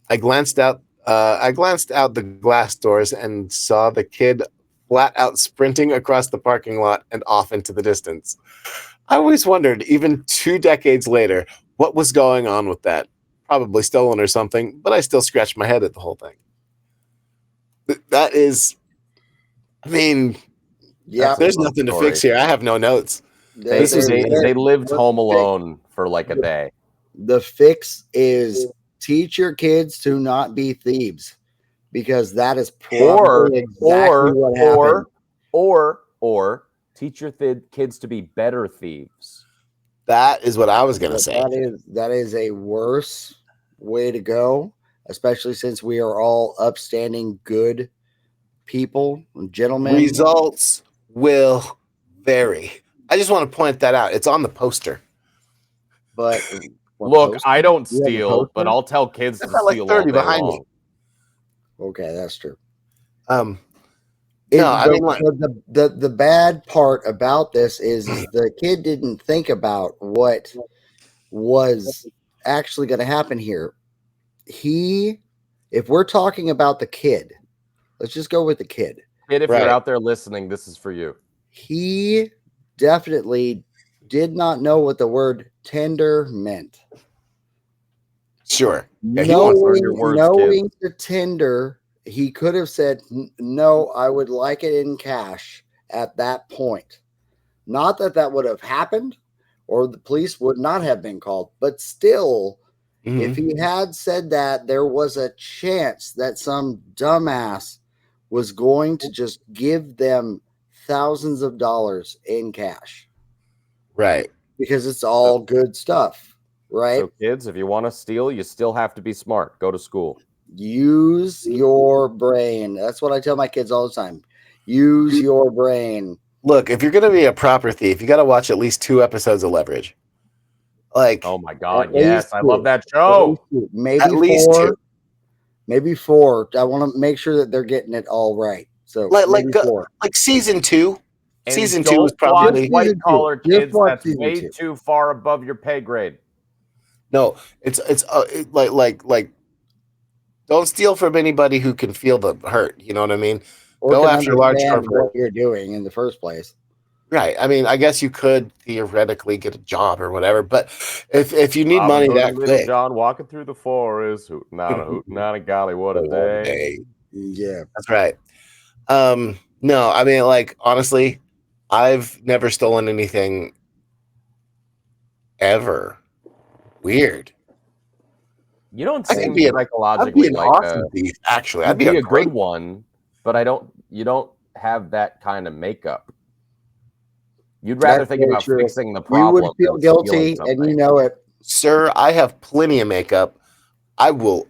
I glanced out the glass doors and saw the kid flat out sprinting across the parking lot and off into the distance. I always wondered, even 2 decades later, what was going on with that. Probably stolen or something, but I still scratched my head at the whole thing. That is, I mean, yeah, there's nothing to fix here. I have no notes. They lived home alone for like a day. The fix is teach your kids to not be thieves, because that is probably exactly what happened. Or teach your kids to be better thieves. That is what I was going to say. That is a worse way to go, especially since we are all upstanding, good people, gentlemen. Results will vary. I just want to point that out. It's on the poster. But Look, poster? I don't You have a steal, but poster? I'll tell kids to I've got like steal 30 all day behind me. long. Okay, that's true. No, I mean, like, the bad part about this is the kid didn't think about what was actually going to happen here. If we're talking about the kid, let's just go with the kid. Kid, if Right. you're out there listening, this is for you. He definitely did not know what the word tender meant. sure. Yeah, he wants to learn your words, knowing the tender, he could have said, no, I would like it in cash at that point. Not that that would have happened or the police would not have been called, but still, if he had said that, there was a chance that some dumbass was going to just give them thousands of dollars in cash. Right. Because it's all good stuff, right? So, kids, if you want to steal, you still have to be smart. Go to school. Use your brain. That's what I tell my kids all the time. Use your brain. Look, if you're going to be a proper thief, you got to watch at least 2 episodes of Leverage. Like, Oh my God, At yes, least I two. love that show. Maybe at least 4. 2. Maybe 4. I want to make sure that they're getting it all right. So Like, maybe 4. like season 2. And Season 2 don't was probably watch white collar Just kids. watch That's season way 2. too far above your pay grade. no. It's like don't steal from anybody who can feel the hurt. You know what I mean? Or Go can after large understand corporate. what you're doing in the first place. Right. I mean, I guess you could theoretically get a job or whatever, but if you need money that Little quick, John walking through the forest, hooting out a golly, what a day. Yeah. That's right. No, I mean, like, honestly, I've never stolen anything ever. Weird. You don't I could seem be I'd psychologically be an like awesome thief, actually. I'd you'd be be a a great good one, but you don't have that kind of makeup. You'd rather That's think very about true. fixing the You problem. would feel than guilty, stealing and you something. know it. sir. I have plenty of makeup. I will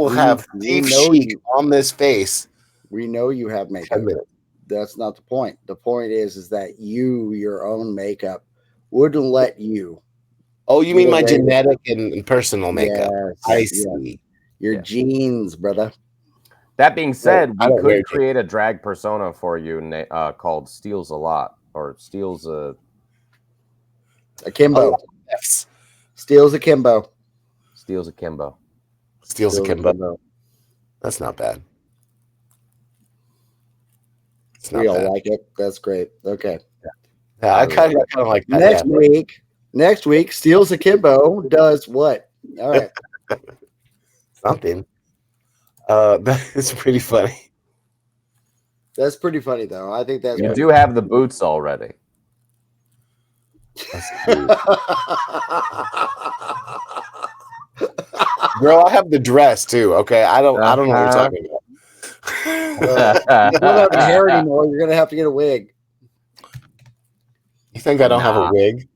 have thief know chic you. on this face. We know you have makeup. 10 minutes. That's not the point. The point is that your own makeup, wouldn't let you. Oh, you mean my Yeah. genetic and personal makeup? Yes, I yes. see. Your Yeah. genes, brother. That being said, I we don't wear could create a drag persona for you called Steals a Lot or Steals a Akimbo. F's. Steals Akimbo. Steals a Kimbo. Steals Akimbo. That's not bad. It's not We all bad. like it. That's great. Okay. Yeah, I kind of like that. Next week, Steals Akimbo does what? All right. Something. That is pretty funny. That's pretty funny, though. I think that's You pretty do have the boots already. That's cute. Girl, I have the dress too. Okay, I don't know what you're talking about. You don't have the hair anymore. You're gonna have to get a wig. You think I don't have a wig?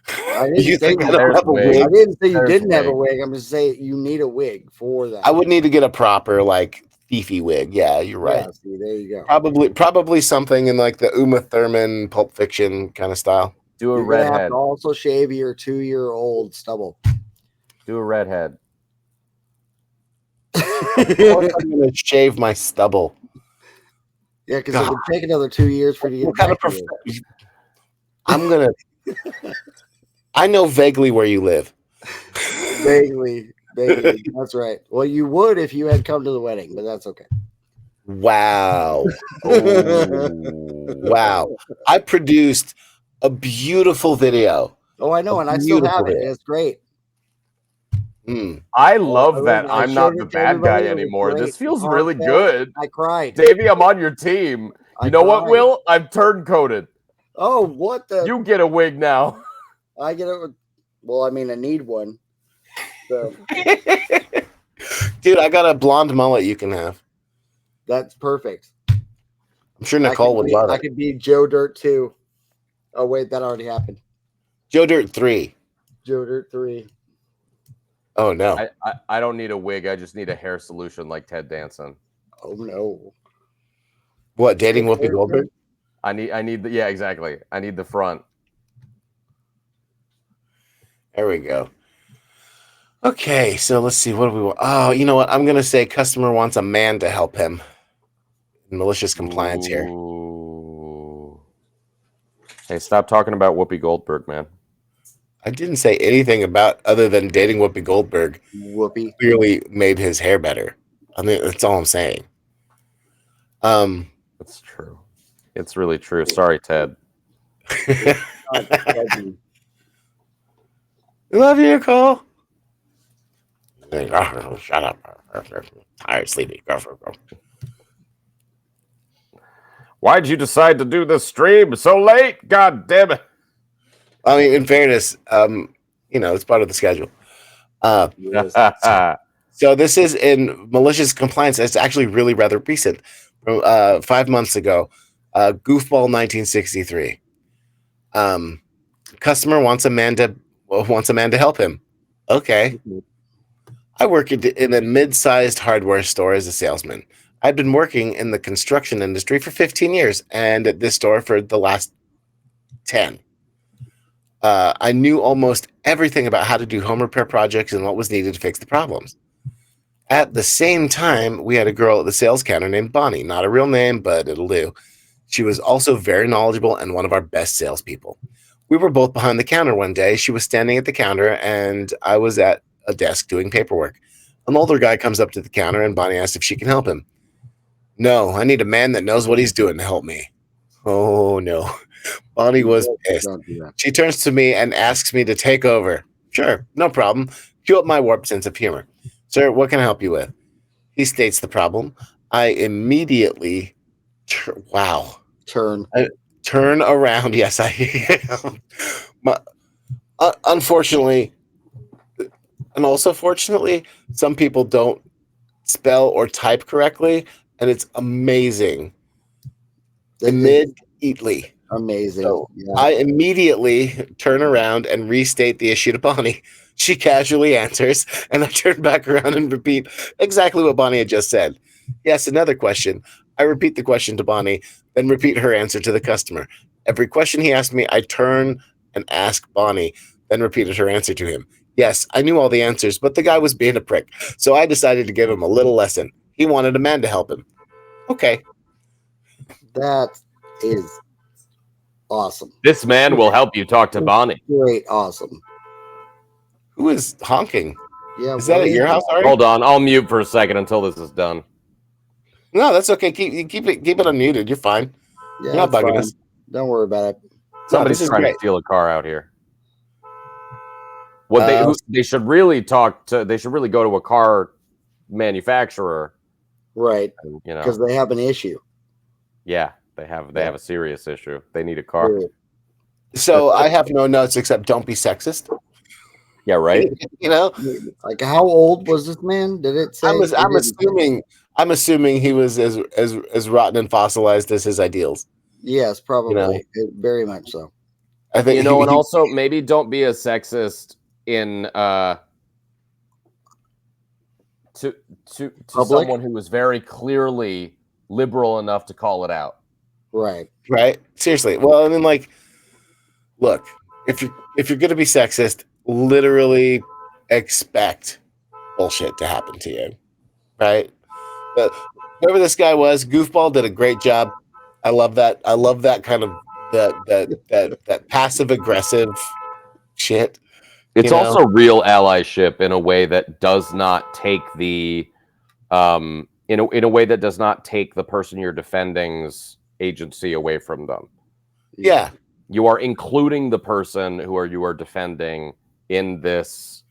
I didn't You say think I you- don't have a There's wig? I didn't say you There's didn't have a wig. wig. I'm just saying you need a wig for that. I would need to get a proper like thiefy wig. Yeah, you're right. Yeah, see, there you go. Probably something in like the Uma Thurman Pulp Fiction kind of style. Do a You're gonna have redhead. to also shave your 2-year-old stubble. Do a redhead. Or I'm gonna shave my stubble. Yeah, because it would take another 2 years for you to What get kind of back to you. I'm gonna. I know vaguely where you live. Vaguely. That's right. Well, you would if you had come to the wedding, but that's okay. Wow. Wow. I produced a beautiful video. Oh, I know, and I still have Beautiful it. video. It's great. I love that I I'm not showed the it to bad guy everybody. It was anymore. great. This feels really Heartfelt. good. I cried. Davey, I'm on your team. I You know what, cried. Will? I'm turncoated. Oh, what the? You get a wig now. I get it. Well, I mean, I need one. So Dude, I got a blonde mullet you can have. that's perfect. I'm sure Nicole would love I it. could be Joe Dirt 2. Oh, wait, that already happened. Joe Dirt 3. Joe Dirt 3. Oh, no. I don't need a wig. I just need a hair solution like Ted Danson. Oh, no. What, dating Whoopi Goldberg? I need the exactly. I need the front. There we go. Okay, so let's see. What do we want? Oh, you know what? I'm gonna say customer wants a man to help him. Malicious compliance here. Ooh. Hey, stop talking about Whoopi Goldberg, man. I didn't say anything about other than dating Whoopi Goldberg. Whoopi Clearly made his hair better. I mean, that's all I'm saying. That's true. It's really true. Sorry, Ted. Love you, Nicole. Shut up. Tired, sleepy. Go. Why'd you decide to do this stream so late? God damn it. I mean, in fairness, it's part of the schedule. So this is in malicious compliance. It's actually really rather recent. 5 months ago, Goofball 1963. Customer wants a man to help him. Okay. I work in a mid-sized hardware store as a salesman. I'd been working in the construction industry for 15 years and at this store for the last 10. I knew almost everything about how to do home repair projects and what was needed to fix the problems. At the same time, we had a girl at the sales counter named Bonnie. Not a real name, but it'll do. She was also very knowledgeable and one of our best salespeople. We were both behind the counter one day. She was standing at the counter, and I was at a desk doing paperwork. An older guy comes up to the counter, and Bonnie asks if she can help him. No, I need a man that knows what he's doing to help me. Oh, no. Bonnie was pissed. She turns to me and asks me to take over. Sure, no problem. Cue up my warped sense of humor. Sir, what can I help you with? He states the problem. I immediately turn around. Yes, unfortunately, and also fortunately, some people don't spell or type correctly, and it's amazing. Immediately. Amazing. So I immediately turn around and restate the issue to Bonnie. She casually answers, and I turn back around and repeat exactly what Bonnie had just said. Yes, another question. I repeat the question to Bonnie, then repeat her answer to the customer. Every question he asked me, I turn and ask Bonnie, then repeated her answer to him. Yes, I knew all the answers, but the guy was being a prick, so I decided to give him a little lesson. He wanted a man to help him. Okay. That is awesome. This man will help you talk to Bonnie. Great, awesome. Who is honking? Yeah, is that at your house? Ari? Hold on, I'll mute for a second until this is done. No, that's okay. Keep it unmuted. You're fine. Yeah, you're not bugging us. Don't worry about it. Somebody's trying to steal a car out here. What they should really they should really go to a car manufacturer, right? Because they have an issue. Yeah, they have a serious issue. They need a car. Yeah. So I have no notes except don't be sexist. Yeah, right. Like how old was this man? Did it say? I'm assuming he was as rotten and fossilized as his ideals. Yes, probably. Very much so. I think and also maybe don't be a sexist in to someone who was very clearly liberal enough to call it out. Right. Seriously. Well, I mean, look, if you're gonna be sexist, literally expect bullshit to happen to you, right? But whoever this guy was, Goofball did a great job. I love that. I love that kind of that passive aggressive shit. It's also real allyship in a way that does not take the in a way that does not take the person you're defending's agency away from them. Yeah. You are including the person you are defending in this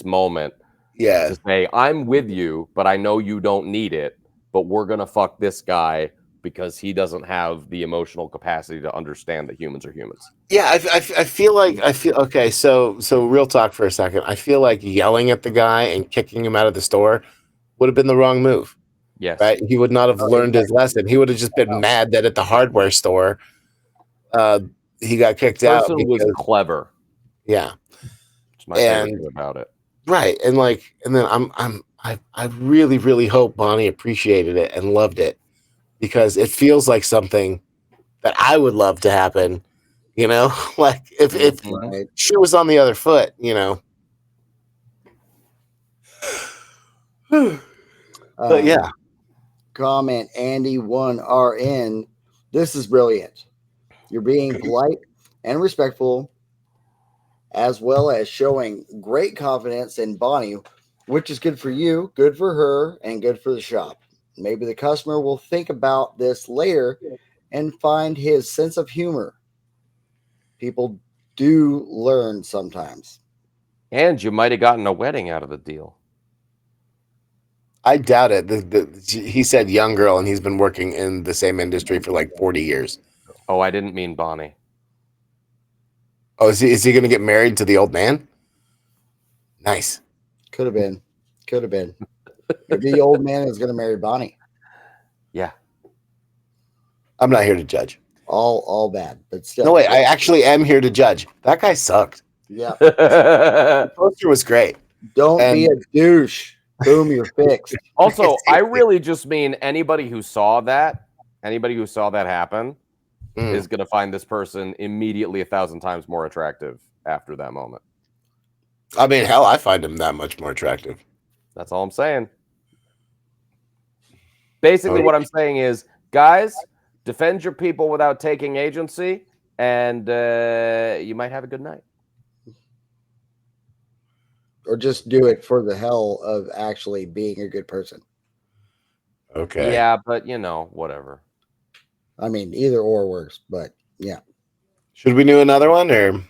moment. Yeah. To say, I'm with you, but I know you don't need it, but we're gonna fuck this guy because he doesn't have the emotional capacity to understand that humans are humans. Yeah, I feel okay. So real talk for a second. I feel like yelling at the guy and kicking him out of the store would have been the wrong move. Yes, right. He would not have learned his lesson. He would have just been mad that at the hardware store, he got kicked out. Person was clever. Yeah, it's my favorite thing about it. Right, and then I really really hope Bonnie appreciated it and loved it, because it feels like something that I would love to happen. Like if she was on the other foot, But yeah. Comment Andy1RN. This is brilliant. You're being polite and respectful, as well as showing great confidence in Bonnie, which is good for you, good for her, and good for the shop. Maybe the customer will think about this later and find his sense of humor. People do learn sometimes. And you might have gotten a wedding out of the deal. I doubt it. He said young girl, and he's been working in the same industry for like 40 years. Oh, I didn't mean Bonnie. Oh, is he going to get married to the old man? Nice. Could have been. Maybe the old man is going to marry Bonnie. Yeah. I'm not here to judge. All bad, but still. No, wait. I actually am here to judge. That guy sucked. Yeah. The poster was great. Don't be a douche. Boom, you're fixed. Also, I really just mean anybody who saw that happen is going to find this person immediately 1,000 times more attractive after that moment. I mean, hell, I find him that much more attractive. That's all I'm saying. Basically, what I'm saying is, guys, defend your people without taking agency, and you might have a good night. Or just do it for the hell of actually being a good person. Okay. Yeah, but whatever. I mean, either or works, but yeah. Should we do another one or?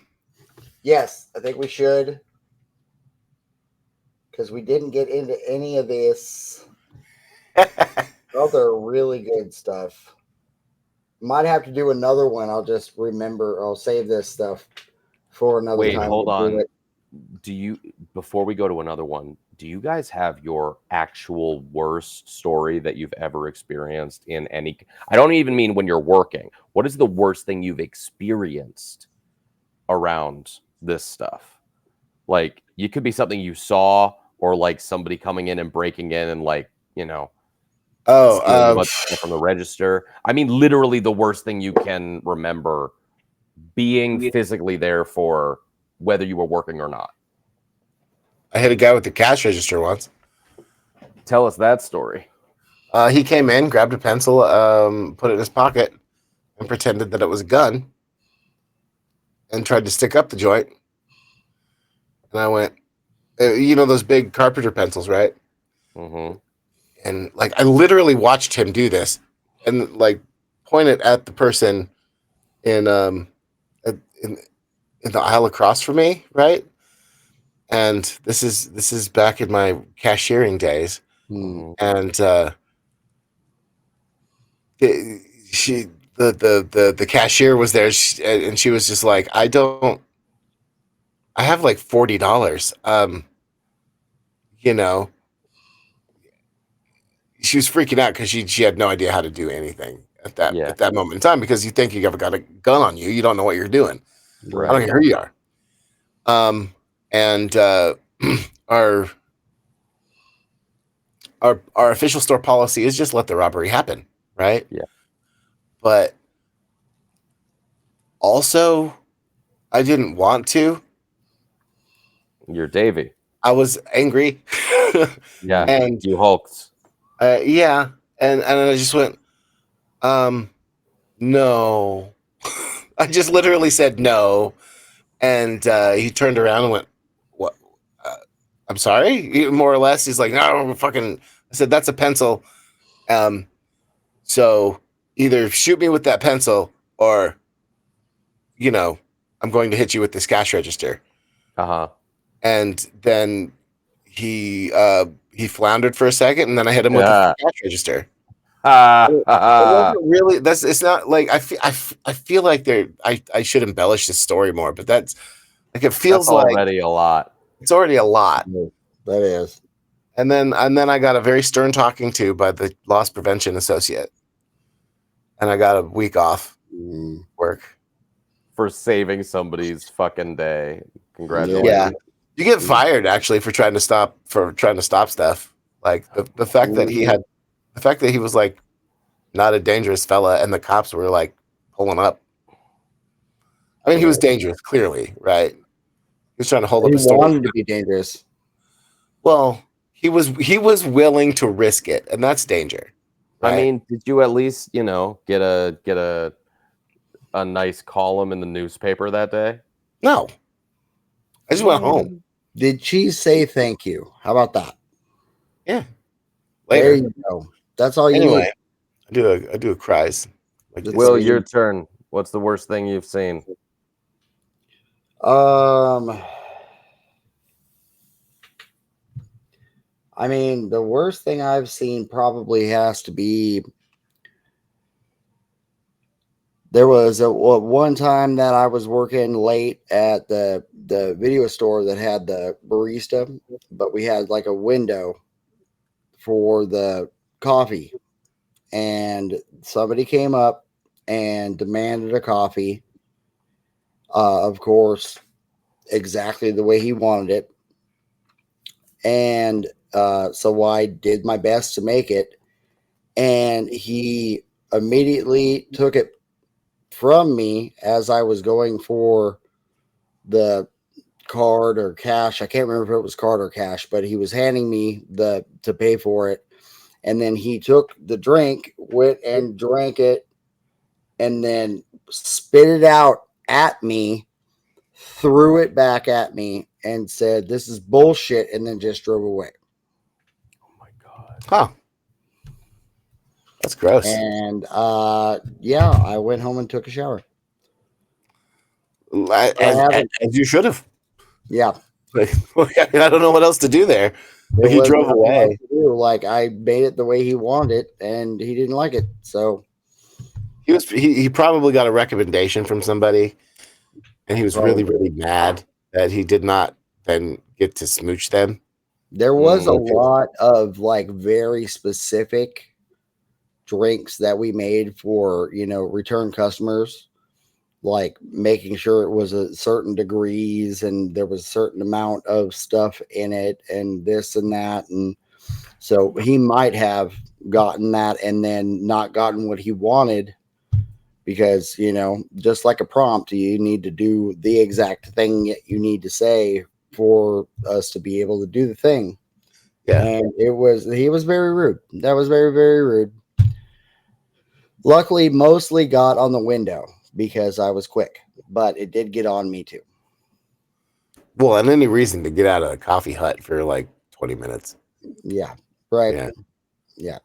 Yes, I think we should. Because we didn't get into any of this other really good stuff. Might have to do another one. I'll just remember. I'll save this stuff for another time. Wait, hold on. Before we go to another one, do you guys have your actual worst story that you've ever experienced in any? I don't even mean when you're working. What is the worst thing you've experienced around this stuff? Like, it could be something you saw, or like somebody coming in and breaking in and stealing a bunch of stuff from the register. I mean, literally the worst thing you can remember being physically there for, whether you were working or not. I hit a guy with the cash register once. Tell us that story. He came in, grabbed a pencil, put it in his pocket, and pretended that it was a gun, and tried to stick up the joint. And I went, those big carpenter pencils, right? Mm-hmm. And I literally watched him do this, and point it at the person in the aisle across from me, right? And this is back in my cashiering days, and the cashier was there, and she was just like, I have like $40. She was freaking out because she had no idea how to do anything at that moment in time, because you think you ever got a gun on you, you don't know what you're doing. Right. I don't care who you are. And our official store policy is just let the robbery happen, right? Yeah. But also, I didn't want to. You're Davey. I was angry. Yeah, and you hulked. Yeah, and I just went, no. I just literally said no, and he turned around and went, "What? I'm sorry." More or less, he's like, "No, fucking." I said, "That's a pencil. So either shoot me with that pencil, or, I'm going to hit you with this cash register." Uh-huh. And then he floundered for a second, and then I hit him with the cash register. It wasn't really. It's not like I feel like I should embellish this story more, but that's it feels already a lot. It's already a lot. That is. And then I got a very stern talking to by the loss prevention associate, and I got a week off work for saving somebody's fucking day. Congratulations. Yeah. You get fired actually for trying to stop stuff. Like the fact that he was like not a dangerous fella, and the cops were like pulling up. I mean, he was dangerous, clearly, right? He was trying to hold up a store. He wanted to be dangerous. Well, He was willing to risk it, and that's danger. Right? I mean, did you at least, get a nice column in the newspaper that day? No. I just went home. Did she say thank you? How about that? Yeah. There Later. you go. That's all you Anyway, need. I do a cries. Like Will, your turn. What's the worst thing you've seen? I mean, the worst thing I've seen probably has to be there was one time that I was working late at the video store that had the barista, but we had like a window for the coffee, and somebody came up and demanded a coffee. Of course, exactly the way he wanted it. And so I did my best to make it, and he immediately took it from me as I was going for the card or cash. I can't remember if it was card or cash, but he was handing me to pay for it. And then he took the drink, went and drank it, and then spit it out at me, threw it back at me, and said, "This is bullshit," and then just drove away. Oh my God. Huh. That's gross. And yeah, I went home and took a shower. As you should have. Yeah. Like, I don't know what else to do there. But he drove away. Like, I made it the way he wanted it, and he didn't like it. So he probably got a recommendation from somebody, and he was really, really mad that he did not then get to smooch them. There was a lot of like very specific drinks that we made for, return customers, like making sure it was a certain degrees and there was a certain amount of stuff in it and this and that. And so he might have gotten that and then not gotten what he wanted because, just like a prompt, you need to do the exact thing you need to say for us to be able to do the thing. Yeah. And he was very rude. That was very, very rude. Luckily, mostly got on the window because I was quick, but it did get on me too. Well, and any reason to get out of a coffee hut for like 20 minutes. Yeah. Right. Yeah.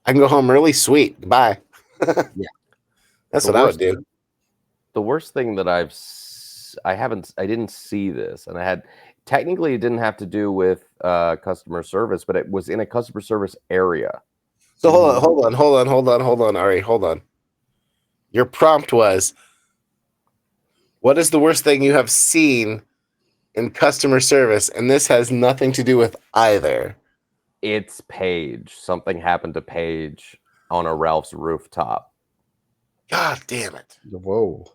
I can go home early. Sweet. Goodbye. Yeah. That's what I would do. The worst thing that I didn't see this, and technically it didn't have to do with customer service, but it was in a customer service area. So hold on, Ari, hold on. Your prompt was, what is the worst thing you have seen in customer service? And this has nothing to do with either. It's Paige. Something happened to Paige on a Ralph's rooftop. God damn it. Whoa.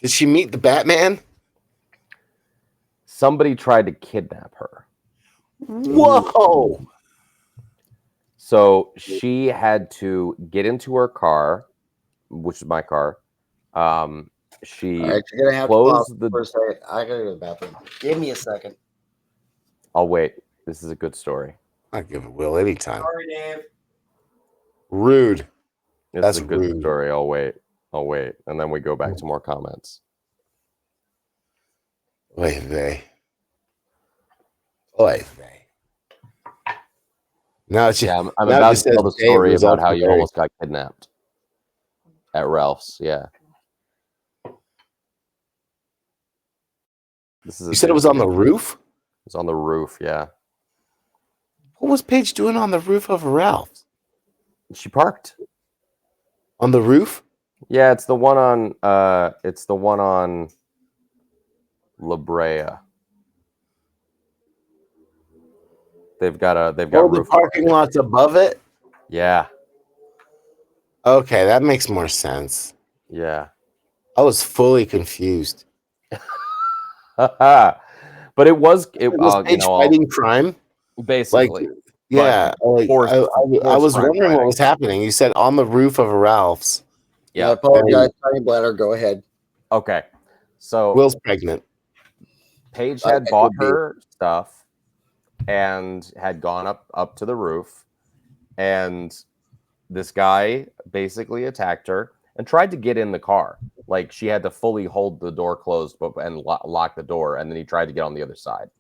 Did she meet the Batman? Somebody tried to kidnap her. Whoa. So she had to get into her car, which is my car. She closed the... First, I gotta go to the bathroom. Give me a second. I'll wait. This is a good story. I give it Will anytime. Sorry, Dave. Rude. That's a good story. I'll wait. And then we go back to more comments. Oy vey. Now it's I'm about to tell the story about how you almost got kidnapped at Ralph's. Yeah. You said it was on the roof? It was on the roof, yeah. What was Paige doing on the roof of Ralph's? She parked. On the roof? Yeah, it's the one on La Brea. They've got the parking lots above it? Yeah. Okay, that makes more sense. Yeah. I was fully confused. But it was Paige fighting crime? Basically. Yeah. I was wondering what was happening. You said on the roof of Ralph's. Yeah. I apologize, Tiny Bladder. Go ahead. Okay. So Will's pregnant. Paige had bought her stuff, and had gone up to the roof, and this guy basically attacked her and tried to get in the car. Like she had to fully hold the door closed and lock the door, and then he tried to get on the other side.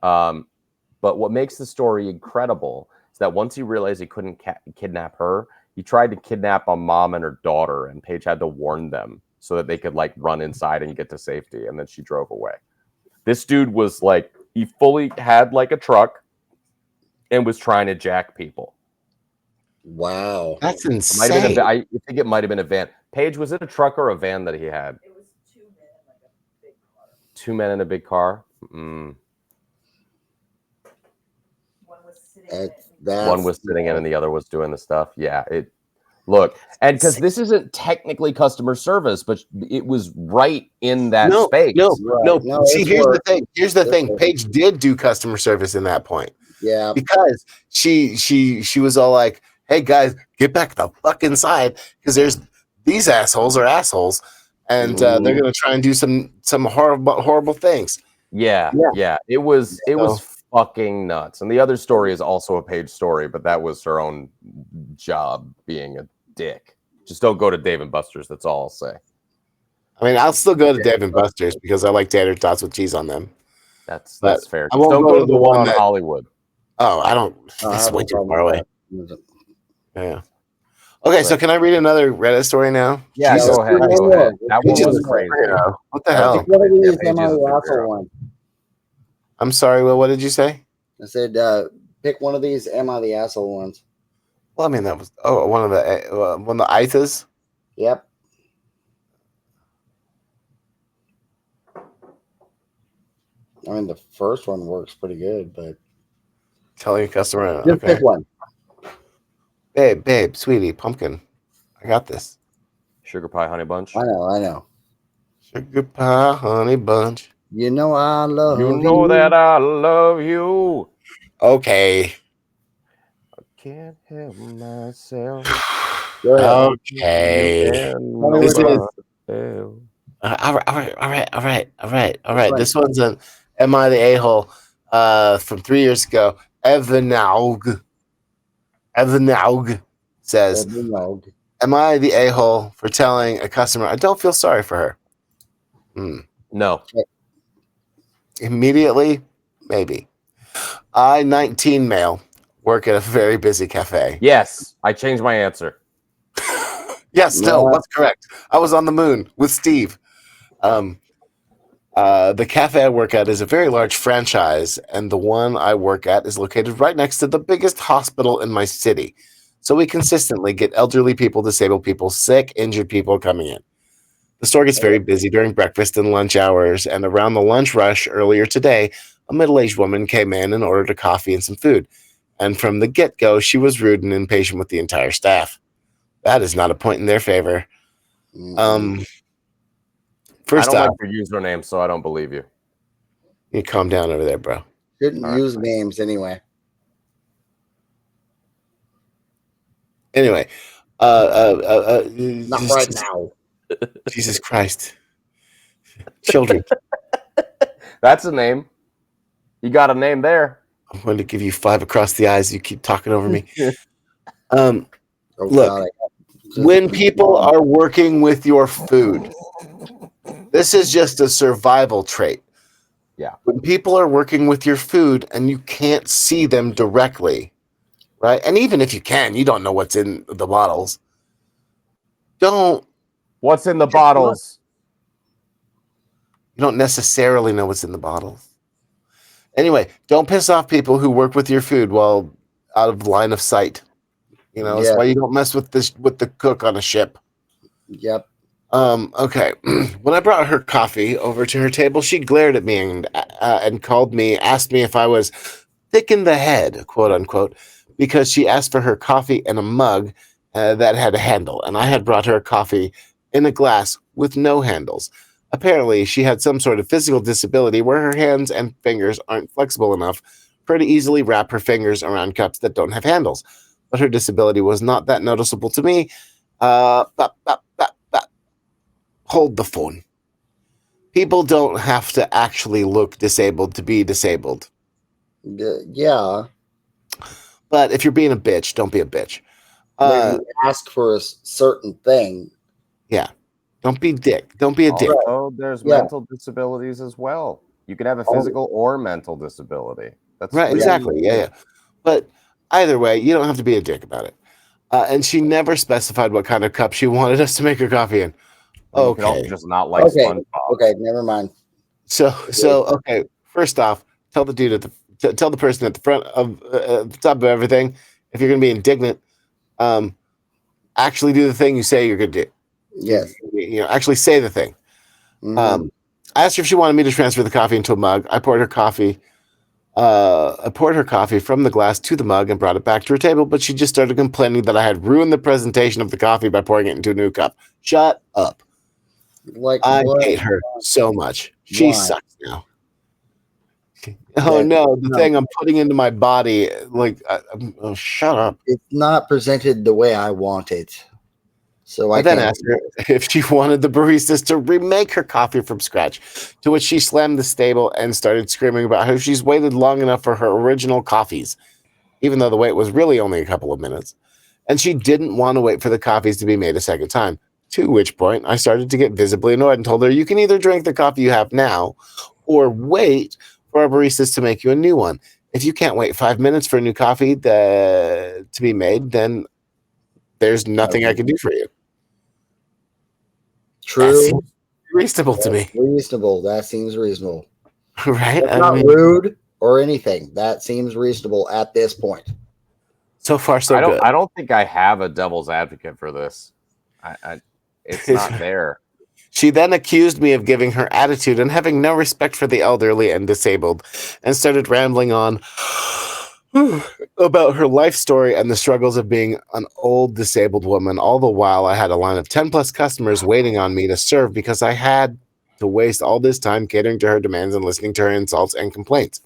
But what makes the story incredible is that once he realized he couldn't kidnap her, he tried to kidnap a mom and her daughter, and Paige had to warn them so that they could like run inside and get to safety, and then she drove away. This dude was like, he fully had like a truck and was trying to jack people. Wow. That's insane. I think it might have been a van. Paige, was it a truck or a van that he had? It was 2 men in like a big car. 2 men in a big car? One was sitting in it. One was sitting in and the other was doing the stuff. Yeah, look, and because this isn't technically customer service, but it was right in that space. No. See, here's work. the thing. Here's the thing. Paige did do customer service in that point. Yeah, because she was all like, "Hey guys, get back the fuck inside," because there's these assholes, and they're gonna try and do some horrible things. Yeah. It was fucking nuts. And the other story is also a Paige story, but that was her own job being a dick. Just don't go to Dave & Buster's. That's all I'll say. I mean, I'll still go to Dave & Buster's because I like tater tots with cheese on them. That's fair. I won't don't go to the one on Hollywood. Oh, I don't. That's way too far away. Yeah. Okay, so can I read another Reddit story now? Yeah, Jesus go ahead. Christ. Go ahead. That one was crazy. What the hell? What are these Paige is Emma a the good Asshole girl. ones? I'm sorry, Will. What did you say? I said, pick one of these Emma the Asshole ones. Well, I mean, that was one of the Ithas. Yep. I mean, the first one works pretty good, but Tell your customer. just pick one. Babe, sweetie, pumpkin. I got this. Sugar pie honey bunch. I know. Sugar pie, honey bunch. You know I love You know that I love you. Okay. I can't help myself. Okay. This is all right. This one's an Am I the A-hole from 3 years ago. Evanaug says, am I the a-hole for telling a customer I don't feel sorry for her? No. Immediately, maybe. I, 19 male, work at a very busy cafe. Yes, I changed my answer. Yes, no, that's correct. I was on the moon with Steve. The cafe I work at is a very large franchise, and the one I work at is located right next to the biggest hospital in my city. So we consistently get elderly people, disabled people, sick, injured people coming in. The store gets very busy during breakfast and lunch hours, and around the lunch rush earlier today, a middle-aged woman came in and ordered a coffee and some food. And from the get-go, she was rude and impatient with the entire staff. That is not a point in their favor. First I don't off, like your username, so I don't believe you. you calm down over there, bro. Shouldn't use names anyway. Anyway, Not right now. Jesus Christ. Children, That's a name. You got a name there. I'm going to give you 5 across the eyes. You keep talking over me. Oh, Look, God, when people are working with your food, this is just a survival trait. Yeah. When people are working with your food and you can't see them directly, right? And even if you can, you don't know what's in the bottles. What's in the bottles? You don't necessarily know what's in the bottles. Anyway, don't piss off people who work with your food while out of line of sight. You know, that's why you don't mess with the cook on a ship. Yep. Okay. When I brought her coffee over to her table, she glared at me and asked me if I was thick in the head, quote unquote, because she asked for her coffee in a mug that had a handle, and I had brought her coffee in a glass with no handles. Apparently, she had some sort of physical disability where her hands and fingers aren't flexible enough for her to easily wrap her fingers around cups that don't have handles. But her disability was not that noticeable to me. Hold the phone. People don't have to actually look disabled to be disabled. Yeah. But if you're being a bitch, don't be a bitch. Maybe ask for a certain thing. Yeah. Don't be dick. Don't be a dick. Also, there's Yeah. mental disabilities as well. You can have a physical or mental disability. That's Right, free. exactly. Yeah. But either way, you don't have to be a dick about it. And she never specified what kind of cup she wanted us to make her coffee in. You can also Okay. just not like Okay. SpongeBob. Okay, never mind. So okay. First off, tell the dude tell the person at the front of the top of everything, if you're gonna be indignant, actually do the thing you say you're gonna do. Yes. Actually say the thing. Mhm. I asked her if she wanted me to transfer the coffee into a mug. I poured her coffee from the glass to the mug and brought it back to her table, but she just started complaining that I had ruined the presentation of the coffee by pouring it into a new cup. Shut up. Like I what? hate her so much. She Why? sucks now. Oh no, the thing I'm putting into my body, shut up. It's not presented the way I want it. So I I then can't. asked her if she wanted the baristas to remake her coffee from scratch, to which she slammed the table and started screaming about how she's waited long enough for her original coffees, even though the wait was really only a couple of minutes. And she didn't want to wait for the coffees to be made a second time, to which point I started to get visibly annoyed and told her, you can either drink the coffee you have now or wait for our baristas to make you a new one. If you can't wait 5 minutes for a new coffee to be made, then there's nothing I can do for you. That True. seems reasonable to me, Reasonable. That seems reasonable. right? That's not rude or anything. That seems reasonable at this point. So far, so good. I don't think I have a devil's advocate for this. It's not there. She then accused me of giving her attitude and having no respect for the elderly and disabled, and started rambling on about her life story and the struggles of being an old disabled woman. All the while, I had a line of 10 plus customers waiting on me to serve because I had to waste all this time catering to her demands and listening to her insults and complaints.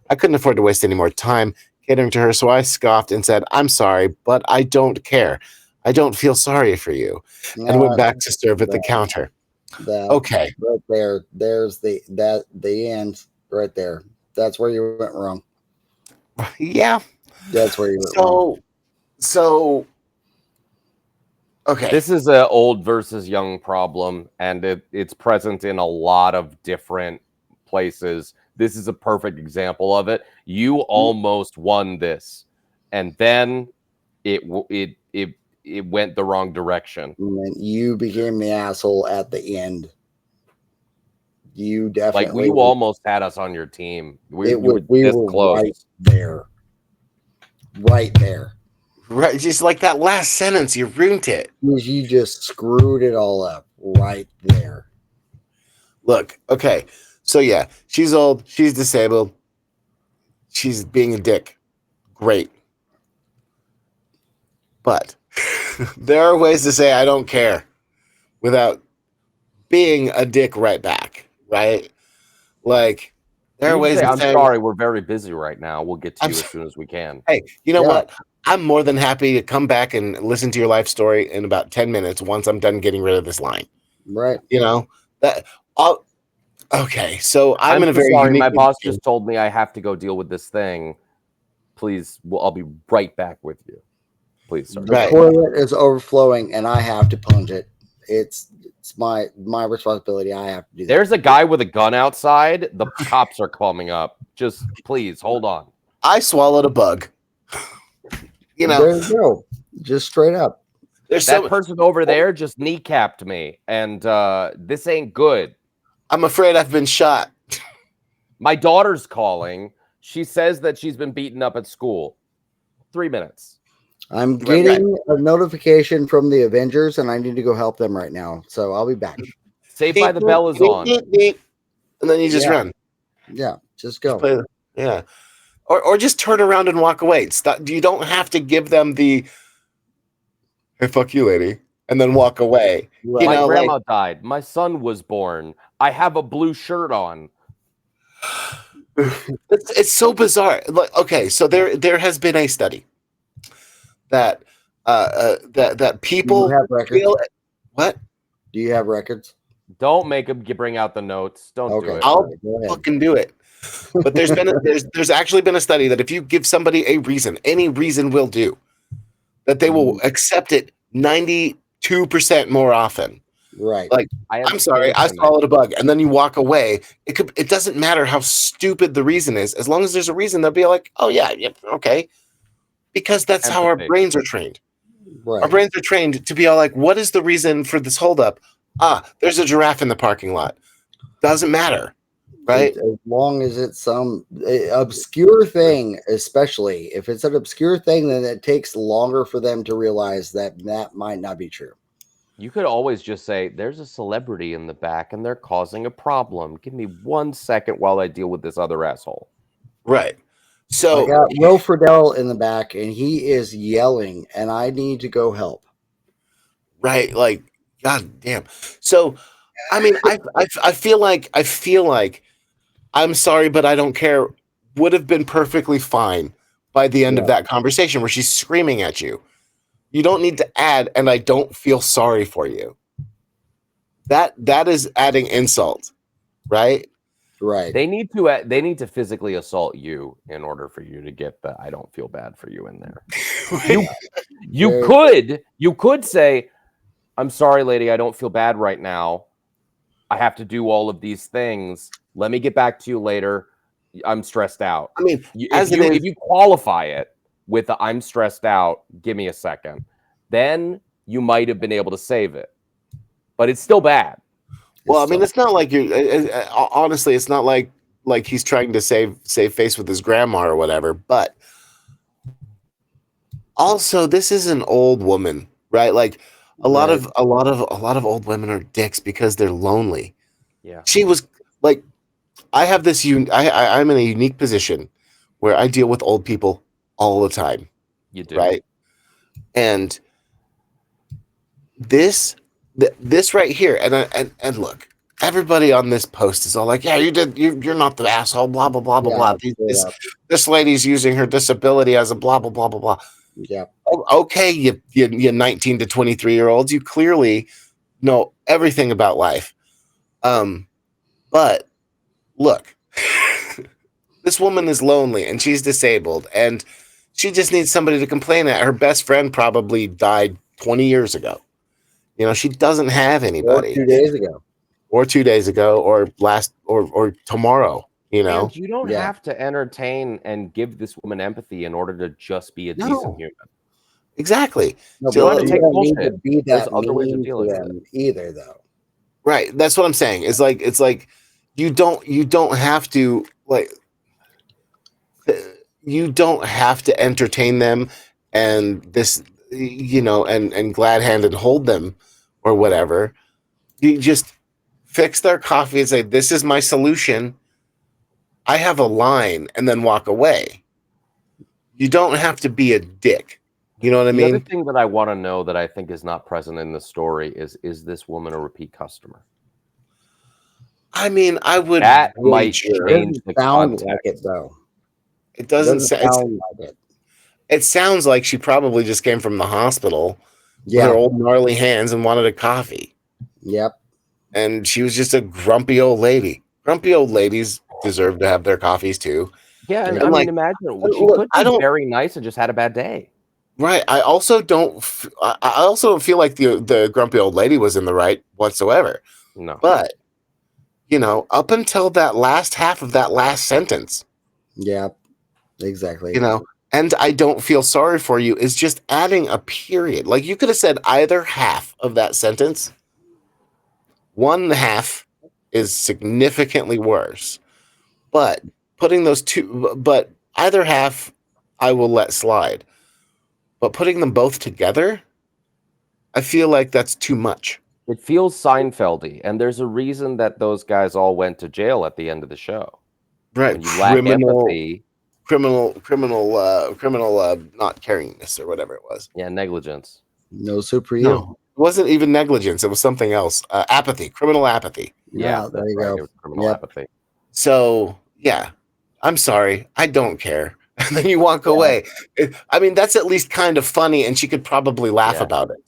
I couldn't afford to waste any more time catering to her, so I scoffed and said, I'm sorry, but I don't care. I don't feel sorry for you, and went back to serve at the counter. Okay. Right there. There's the end right there. That's where you went wrong. Yeah. That's where you went wrong. So okay. This is an old versus young problem, and it's present in a lot of different places. This is a perfect example of it. You almost won this, and then it went the wrong direction. And you became the asshole at the end. You definitely you almost had us on your team. We were close. right there. Right there. Right, just like that last sentence, you ruined it. You just screwed it all up right there. Look, okay. So yeah, she's old, she's disabled, she's being a dick. Great. But there are ways to say I don't care without being a dick right back, right? Like, there are ways to say, I'm sorry, we're very busy right now. We'll get to you as soon as we can. Hey, you know what? I'm more than happy to come back and listen to your life story in about 10 minutes once I'm done getting rid of this line. Right. You know? Okay, so I'm in a very sorry. unique My boss position. just told me I have to go deal with this thing. Please, I'll be right back with you. Please, sir. The toilet is overflowing, and I have to plunge it. It's my responsibility. I have to do that. There's a guy with a gun outside. The cops are coming up. Just please hold on. I swallowed a bug. You know, there you go. Just straight up. There's that person over there just kneecapped me, and this ain't good. I'm afraid I've been shot. My daughter's calling. She says that she's been beaten up at school. 3 minutes. I'm getting a notification from the Avengers, and I need to go help them right now. So I'll be back. Saved by the Bell is on. And then you just run. Yeah, just go. Yeah. Or just turn around and walk away. Stop. You don't have to give them the, hey, fuck you, lady, and then walk away. Right. My grandma died. My son was born. I have a blue shirt on. It's so bizarre. Like, okay, so there has been a study that that people do you have records? What? Do you have records? Don't make him bring out the notes. Don't do it. I'll fucking do it. But there's actually been a study that if you give somebody a reason, any reason will do, that they will accept it 92% more often. Right. Like, I'm sorry, I swallowed a bug, and then you walk away. It doesn't matter how stupid the reason is, as long as there's a reason. They'll be like, oh yeah, okay, because that's how our brains are trained. Right. Our brains are trained to be all like, what is the reason for this holdup? There's a giraffe in the parking lot. Doesn't matter, right? As long as it's some obscure thing, especially if it's an obscure thing, then it takes longer for them to realize that that might not be true. You could always just say, there's a celebrity in the back and they're causing a problem. Give me 1 second while I deal with this other asshole. Right. So I got Will Friedle in the back and he is yelling and I need to go help. Right. Like, God damn. So, I mean, I feel like I'm sorry, but I don't care would have been perfectly fine by the end of that conversation where she's screaming at you. You don't need to add, and I don't feel sorry for you. That is adding insult, right? Right. They need to physically assault you in order for you to get the I don't feel bad for you in there. You could say, I'm sorry, lady, I don't feel bad right now. I have to do all of these things. Let me get back to you later. I'm stressed out. I mean, if you qualify it with the I'm stressed out, give me a second, then you might have been able to save it. But it's still bad. Well, I mean, it's not like honestly, it's not like he's trying to save face with his grandma or whatever. But also, this is an old woman, right? Like a lot of old women are dicks because they're lonely. Yeah. She was like, I have this I'm in a unique position where I deal with old people all the time. You do. Right? And this right here, and look, everybody on this post is all like, yeah, you're not the asshole, blah blah blah blah blah. This lady's using her disability as a blah blah blah blah blah. Yeah. Okay, you 19 to 23-year-olds, you clearly know everything about life. But look, this woman is lonely and she's disabled and she just needs somebody to complain at. Her best friend probably died 20 years ago. You know, she doesn't have anybody. Or 2 days ago. Or 2 days ago, or tomorrow, you know. And you don't have to entertain and give this woman empathy in order to just be a decent human. Exactly. No, so you don't need to be that other ways of dealing with it either, though. Right. That's what I'm saying. It's like you don't have to you don't have to entertain them and this, you know, and glad hand and hold them or whatever. You just fix their coffee and say, this is my solution. I have a line, and then walk away. You don't have to be a dick. You know what I mean? The other thing that I want to know that I think is not present in the story is this woman a repeat customer? I mean, I would. That might change the context. Like it, though. It doesn't sound like it. It sounds like she probably just came from the hospital with her old gnarly hands and wanted a coffee. Yep. And she was just a grumpy old lady. Grumpy old ladies deserve to have their coffees too. Yeah, and I mean, imagine she could be very nice and just had a bad day. Right. I also don't feel like the grumpy old lady was in the right whatsoever. No. But you know, up until that last half of that last sentence. Yeah. Exactly. You know, and I don't feel sorry for you is just adding a period. Like you could have said either half of that sentence. One half is significantly worse. But putting those two, but either half I will let slide. But putting them both together, I feel like that's too much. It feels Seinfeldy, and there's a reason that those guys all went to jail at the end of the show. Right. When you lack empathy. Criminal not caringness or whatever it was. Yeah, negligence. No soup for you. No, it wasn't even negligence. It was something else. Apathy. Criminal apathy. Yeah, there you go. Criminal apathy. So, yeah, I'm sorry. I don't care. And then you walk away. I mean, that's at least kind of funny, and she could probably laugh about it.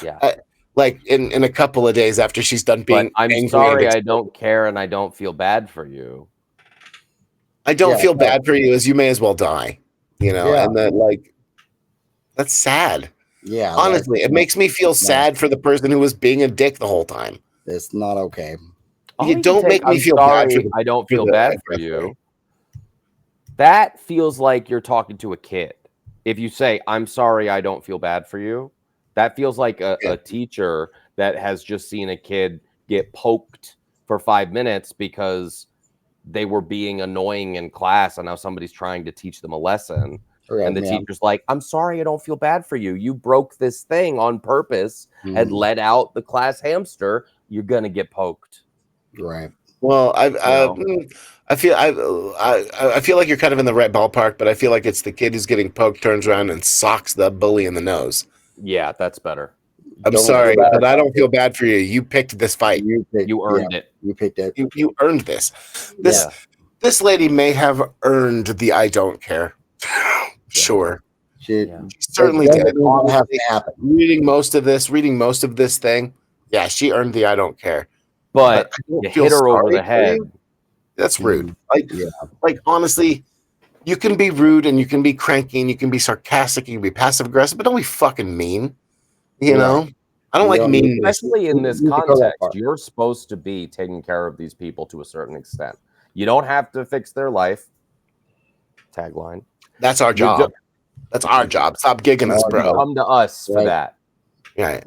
Yeah. Like in a couple of days after she's done being I'm sorry, I don't care, and I don't feel bad for you. I don't Yeah, feel no. bad for you, as you may as well die. You know, Yeah. and that like that's sad. Yeah, Honestly, it makes me feel sad for the person who was being a dick the whole time. it's not okay. I'll You even don't take, make me I'm feel bad for sorry, the. I don't for feel the bad for aggressor. you. That feels like you're talking to a kid. If you say, I'm sorry, I don't feel bad for you, that feels like a teacher that has just seen a kid get poked for 5 minutes because they were being annoying in class and now somebody's trying to teach them a lesson. Okay, And the yeah. teacher's like, I'm sorry, I don't feel bad for you. You broke this thing on purpose and Mhm. let out the class hamster. You're going to get poked. Right. Well, know? I feel like you're kind of in the right ballpark, but I feel like it's the kid who's getting poked turns around and socks the bully in the nose. Yeah, that's better. I'm Don't sorry, feel bad but I about don't feel bad for you. You picked this fight. You picked, You earned it. You picked it. You earned this. Yeah. This lady may have earned the I don't care. Sure. She Yeah. Certainly it doesn't did. mean it has Honestly, to happen. reading most of this thing, yeah, she earned the I don't care. But I don't you feel hit her over sorry the for head. you. That's rude. Yeah. Like honestly, you can be rude and you can be cranky and you can be sarcastic, you can be passive aggressive, but don't be fucking mean. You Yeah. know? I don't You like don't mean. Especially in this you can go that context, far. you're supposed to be taking care of these people to a certain extent. You don't have to fix their life. Tagline. That's our You job. That's our job. Stop gigging us, Our bro. job. Come to us for Right. that. Yeah.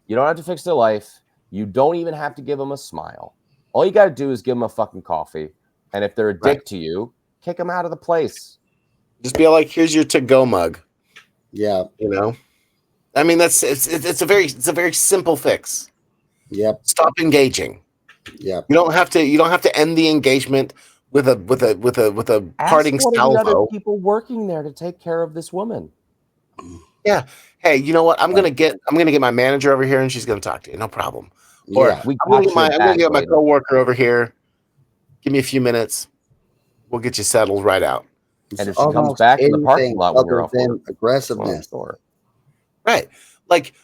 You don't have to fix their life. You don't even have to give them a smile. All you got to do is give them a fucking coffee. And if they're a dick Right. to you, kick them out of the place. Just be like, here's your to-go mug. Yeah. You know? I mean, it's a very simple fix. Yep. Stop engaging. Yep. You don't have to end the engagement with a parting Ask one of the other salvo. people working there to take care of this woman. Yeah. Hey, you know what? I'm gonna get my manager over here and she's gonna talk to you. No problem. Or Yeah. We I'm gonna got your back get my later. coworker over here. Give me a few minutes. We'll get you settled right out. And if she comes back in the parking lot when you're other off than work, aggressiveness. store. Right. Like,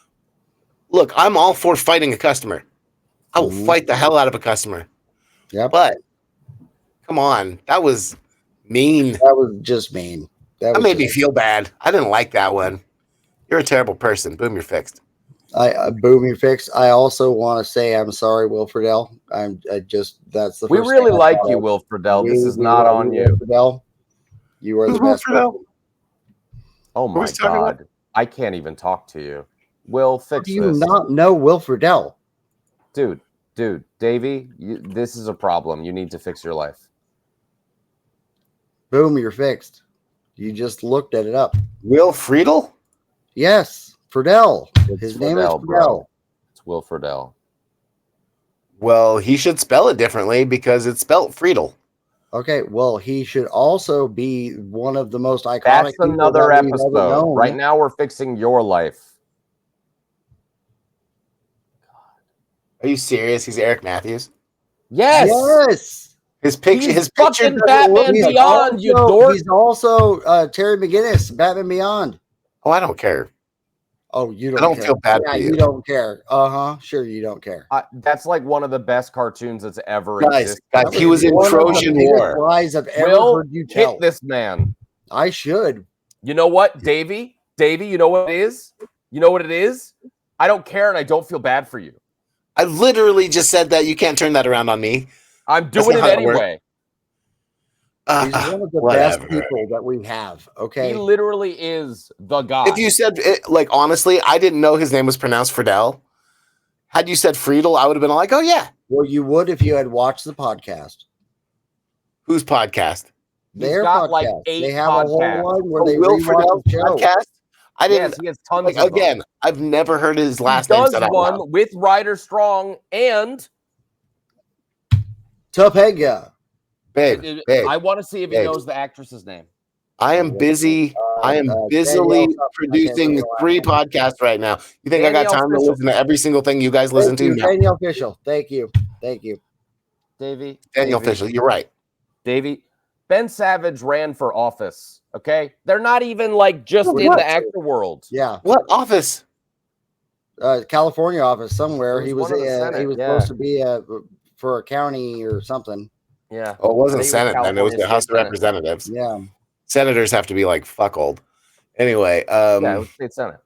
look, I'm all for fighting a customer. I will Mhm. fight the hell out of a customer. Yep. But come on, that was mean. That was just mean. That made me feel bad. I didn't like that one. You're a terrible person. Boom, you're fixed. Boom, you're fixed. I also want to say I'm sorry, Will Friedle. That's the We first really thing I like thought you, of. Will Friedle. We- This is we not love on Will you. Friedle. You are the Who's Will best. Friedle? person. Oh Who my are we talking about? God. I can't even talk to you. Will, fix Do you this. not know Will Friedle? Dude, Davey, this is a problem. You need to fix your life. Boom, you're fixed. You just looked at it up. Will Friedle? Yes, Friedle. It's His name is Friedle, Friedle. bro. It's Will Friedle. Well, he should spell it differently because it's spelled Friedle. Okay, well, he should also be one of the most iconic. That's people another that we've ever episode. known. Right now, we're fixing your life. Are you serious? He's Eric Matthews. Yes. Yes. His picture. He's His picture. fucking doesn't look Batman like- Beyond, you dork. He's also Terry McGinnis, Batman Beyond. Oh, I don't care. Oh, you don't. I don't care. feel bad Yeah, for you you. don't care. Sure, you don't care. That's like one of the best cartoons that's ever Guys, existed. guys, he was in One of the Trojan biggest War. lies I've ever Will, heard you tell. hit this man. I should. You know what, Davey? You know what it is? You know what it is? I don't care and I don't feel bad for you. I literally just said that. You can't turn that around on me. I'm That's doing not it how it works. anyway. He's one of the best people that we have. Okay. He literally is the guy. If you said it, like honestly, I didn't know his name was pronounced Friedel. Had you said Friedel, I would have been like, oh yeah. Well, you would if you had watched the podcast. Whose podcast? Their got podcast. like 8 they have podcasts. a whole line where Oh, they Will rewatch Friedel the show. podcast? I didn't. Yes, he has tons Like, of them. again, I've never heard his He last name does said out one loud. with Ryder Strong and Topanga. Babe, I want to see if he babe. knows the actress's name. I am busy. I am Danielle busily something. I producing can't remember 3 the last podcasts right now. You think I Danielle got time Fishel. to listen to every single thing you guys listen Thank to? you, No. Danielle Fishel. Thank you. Thank you. Davey. Daniel Fishel, you're right. Davey. Ben Savage ran for office. Okay. They're not even like just Oh, in what? the actor world. Yeah. What office? California office somewhere. It He was was one of the Senate, he was yeah. supposed to be for a county or something. Yeah. Oh, it wasn't State with Senate then. It was the California House of State Senate. Representatives. Yeah. Senators have to be like fuck old. Anyway, Yeah, it was state senate.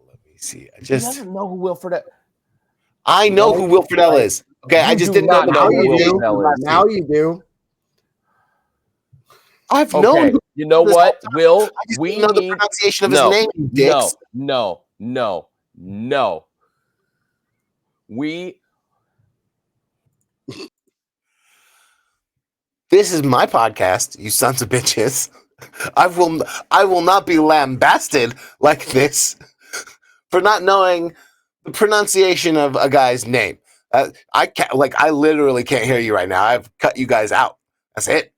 let me see. He doesn't know who Wilfred. I know who Wilfred L is. Okay, I You just do didn't know not the know who pronunciation Wilfred L of the is. last Now name. you do. I've known Okay, who you know this what, whole time. Will? I just We didn't know the need pronunciation of no, his name, you dicks. no. We This is my podcast, you sons of bitches. I will not be lambasted like this for not knowing the pronunciation of a guy's name. I can't, I literally can't hear you right now. I've cut you guys out. That's it.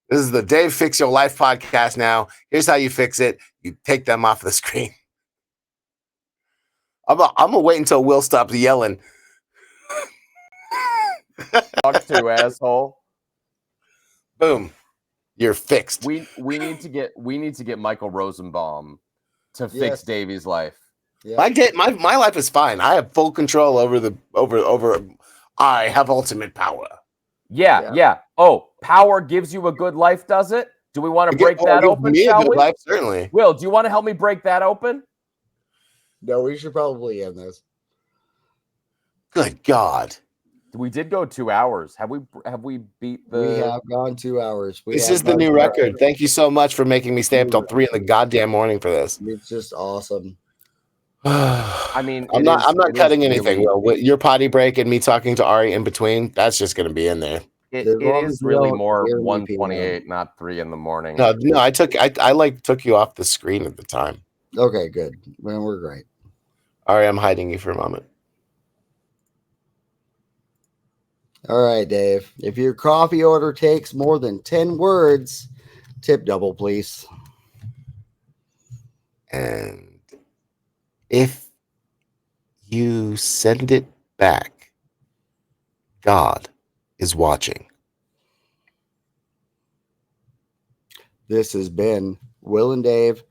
This is the Dave Fix Your Life podcast now. Here's how you fix it. You take them off the screen. I'm gonna wait until Will stops yelling. talk to asshole. Boom. You're fixed. We need to get Michael Rosenbaum to fix Yes. Davy's life. Yeah. My life is fine. I have full control over I have ultimate power. Yeah. Oh, power gives you a good life, does it? Do we want to break that open, shall we? Life, certainly. Will, do you want to help me break that open? No, we should probably end this. Good God. We did go 2 hours. Have we beat the? We have gone 2 hours. This is the new record. Thank you so much for making me stay up till 3 in the goddamn morning for this. It's just awesome. I mean, I'm not cutting anything. Really, With your potty break and me talking to Ari in between, that's just going to be in there. it As long is as you really don't more hear me, 1:28, not 3 in the morning. No, I took you off the screen at the time. Okay, good. Well, we're great. Ari, I'm hiding you for a moment. All right, Dave. If your coffee order takes more than 10 words, tip double, please. And if you send it back, God is watching. This has been Will and Dave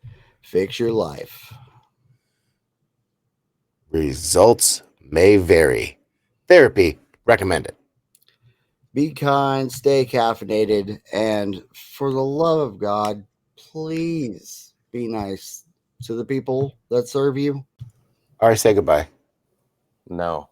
Fix Your Life. Results may vary. Therapy recommended. Be kind, stay caffeinated, and for the love of God, please be nice to the people that serve you. Ari, say goodbye. No.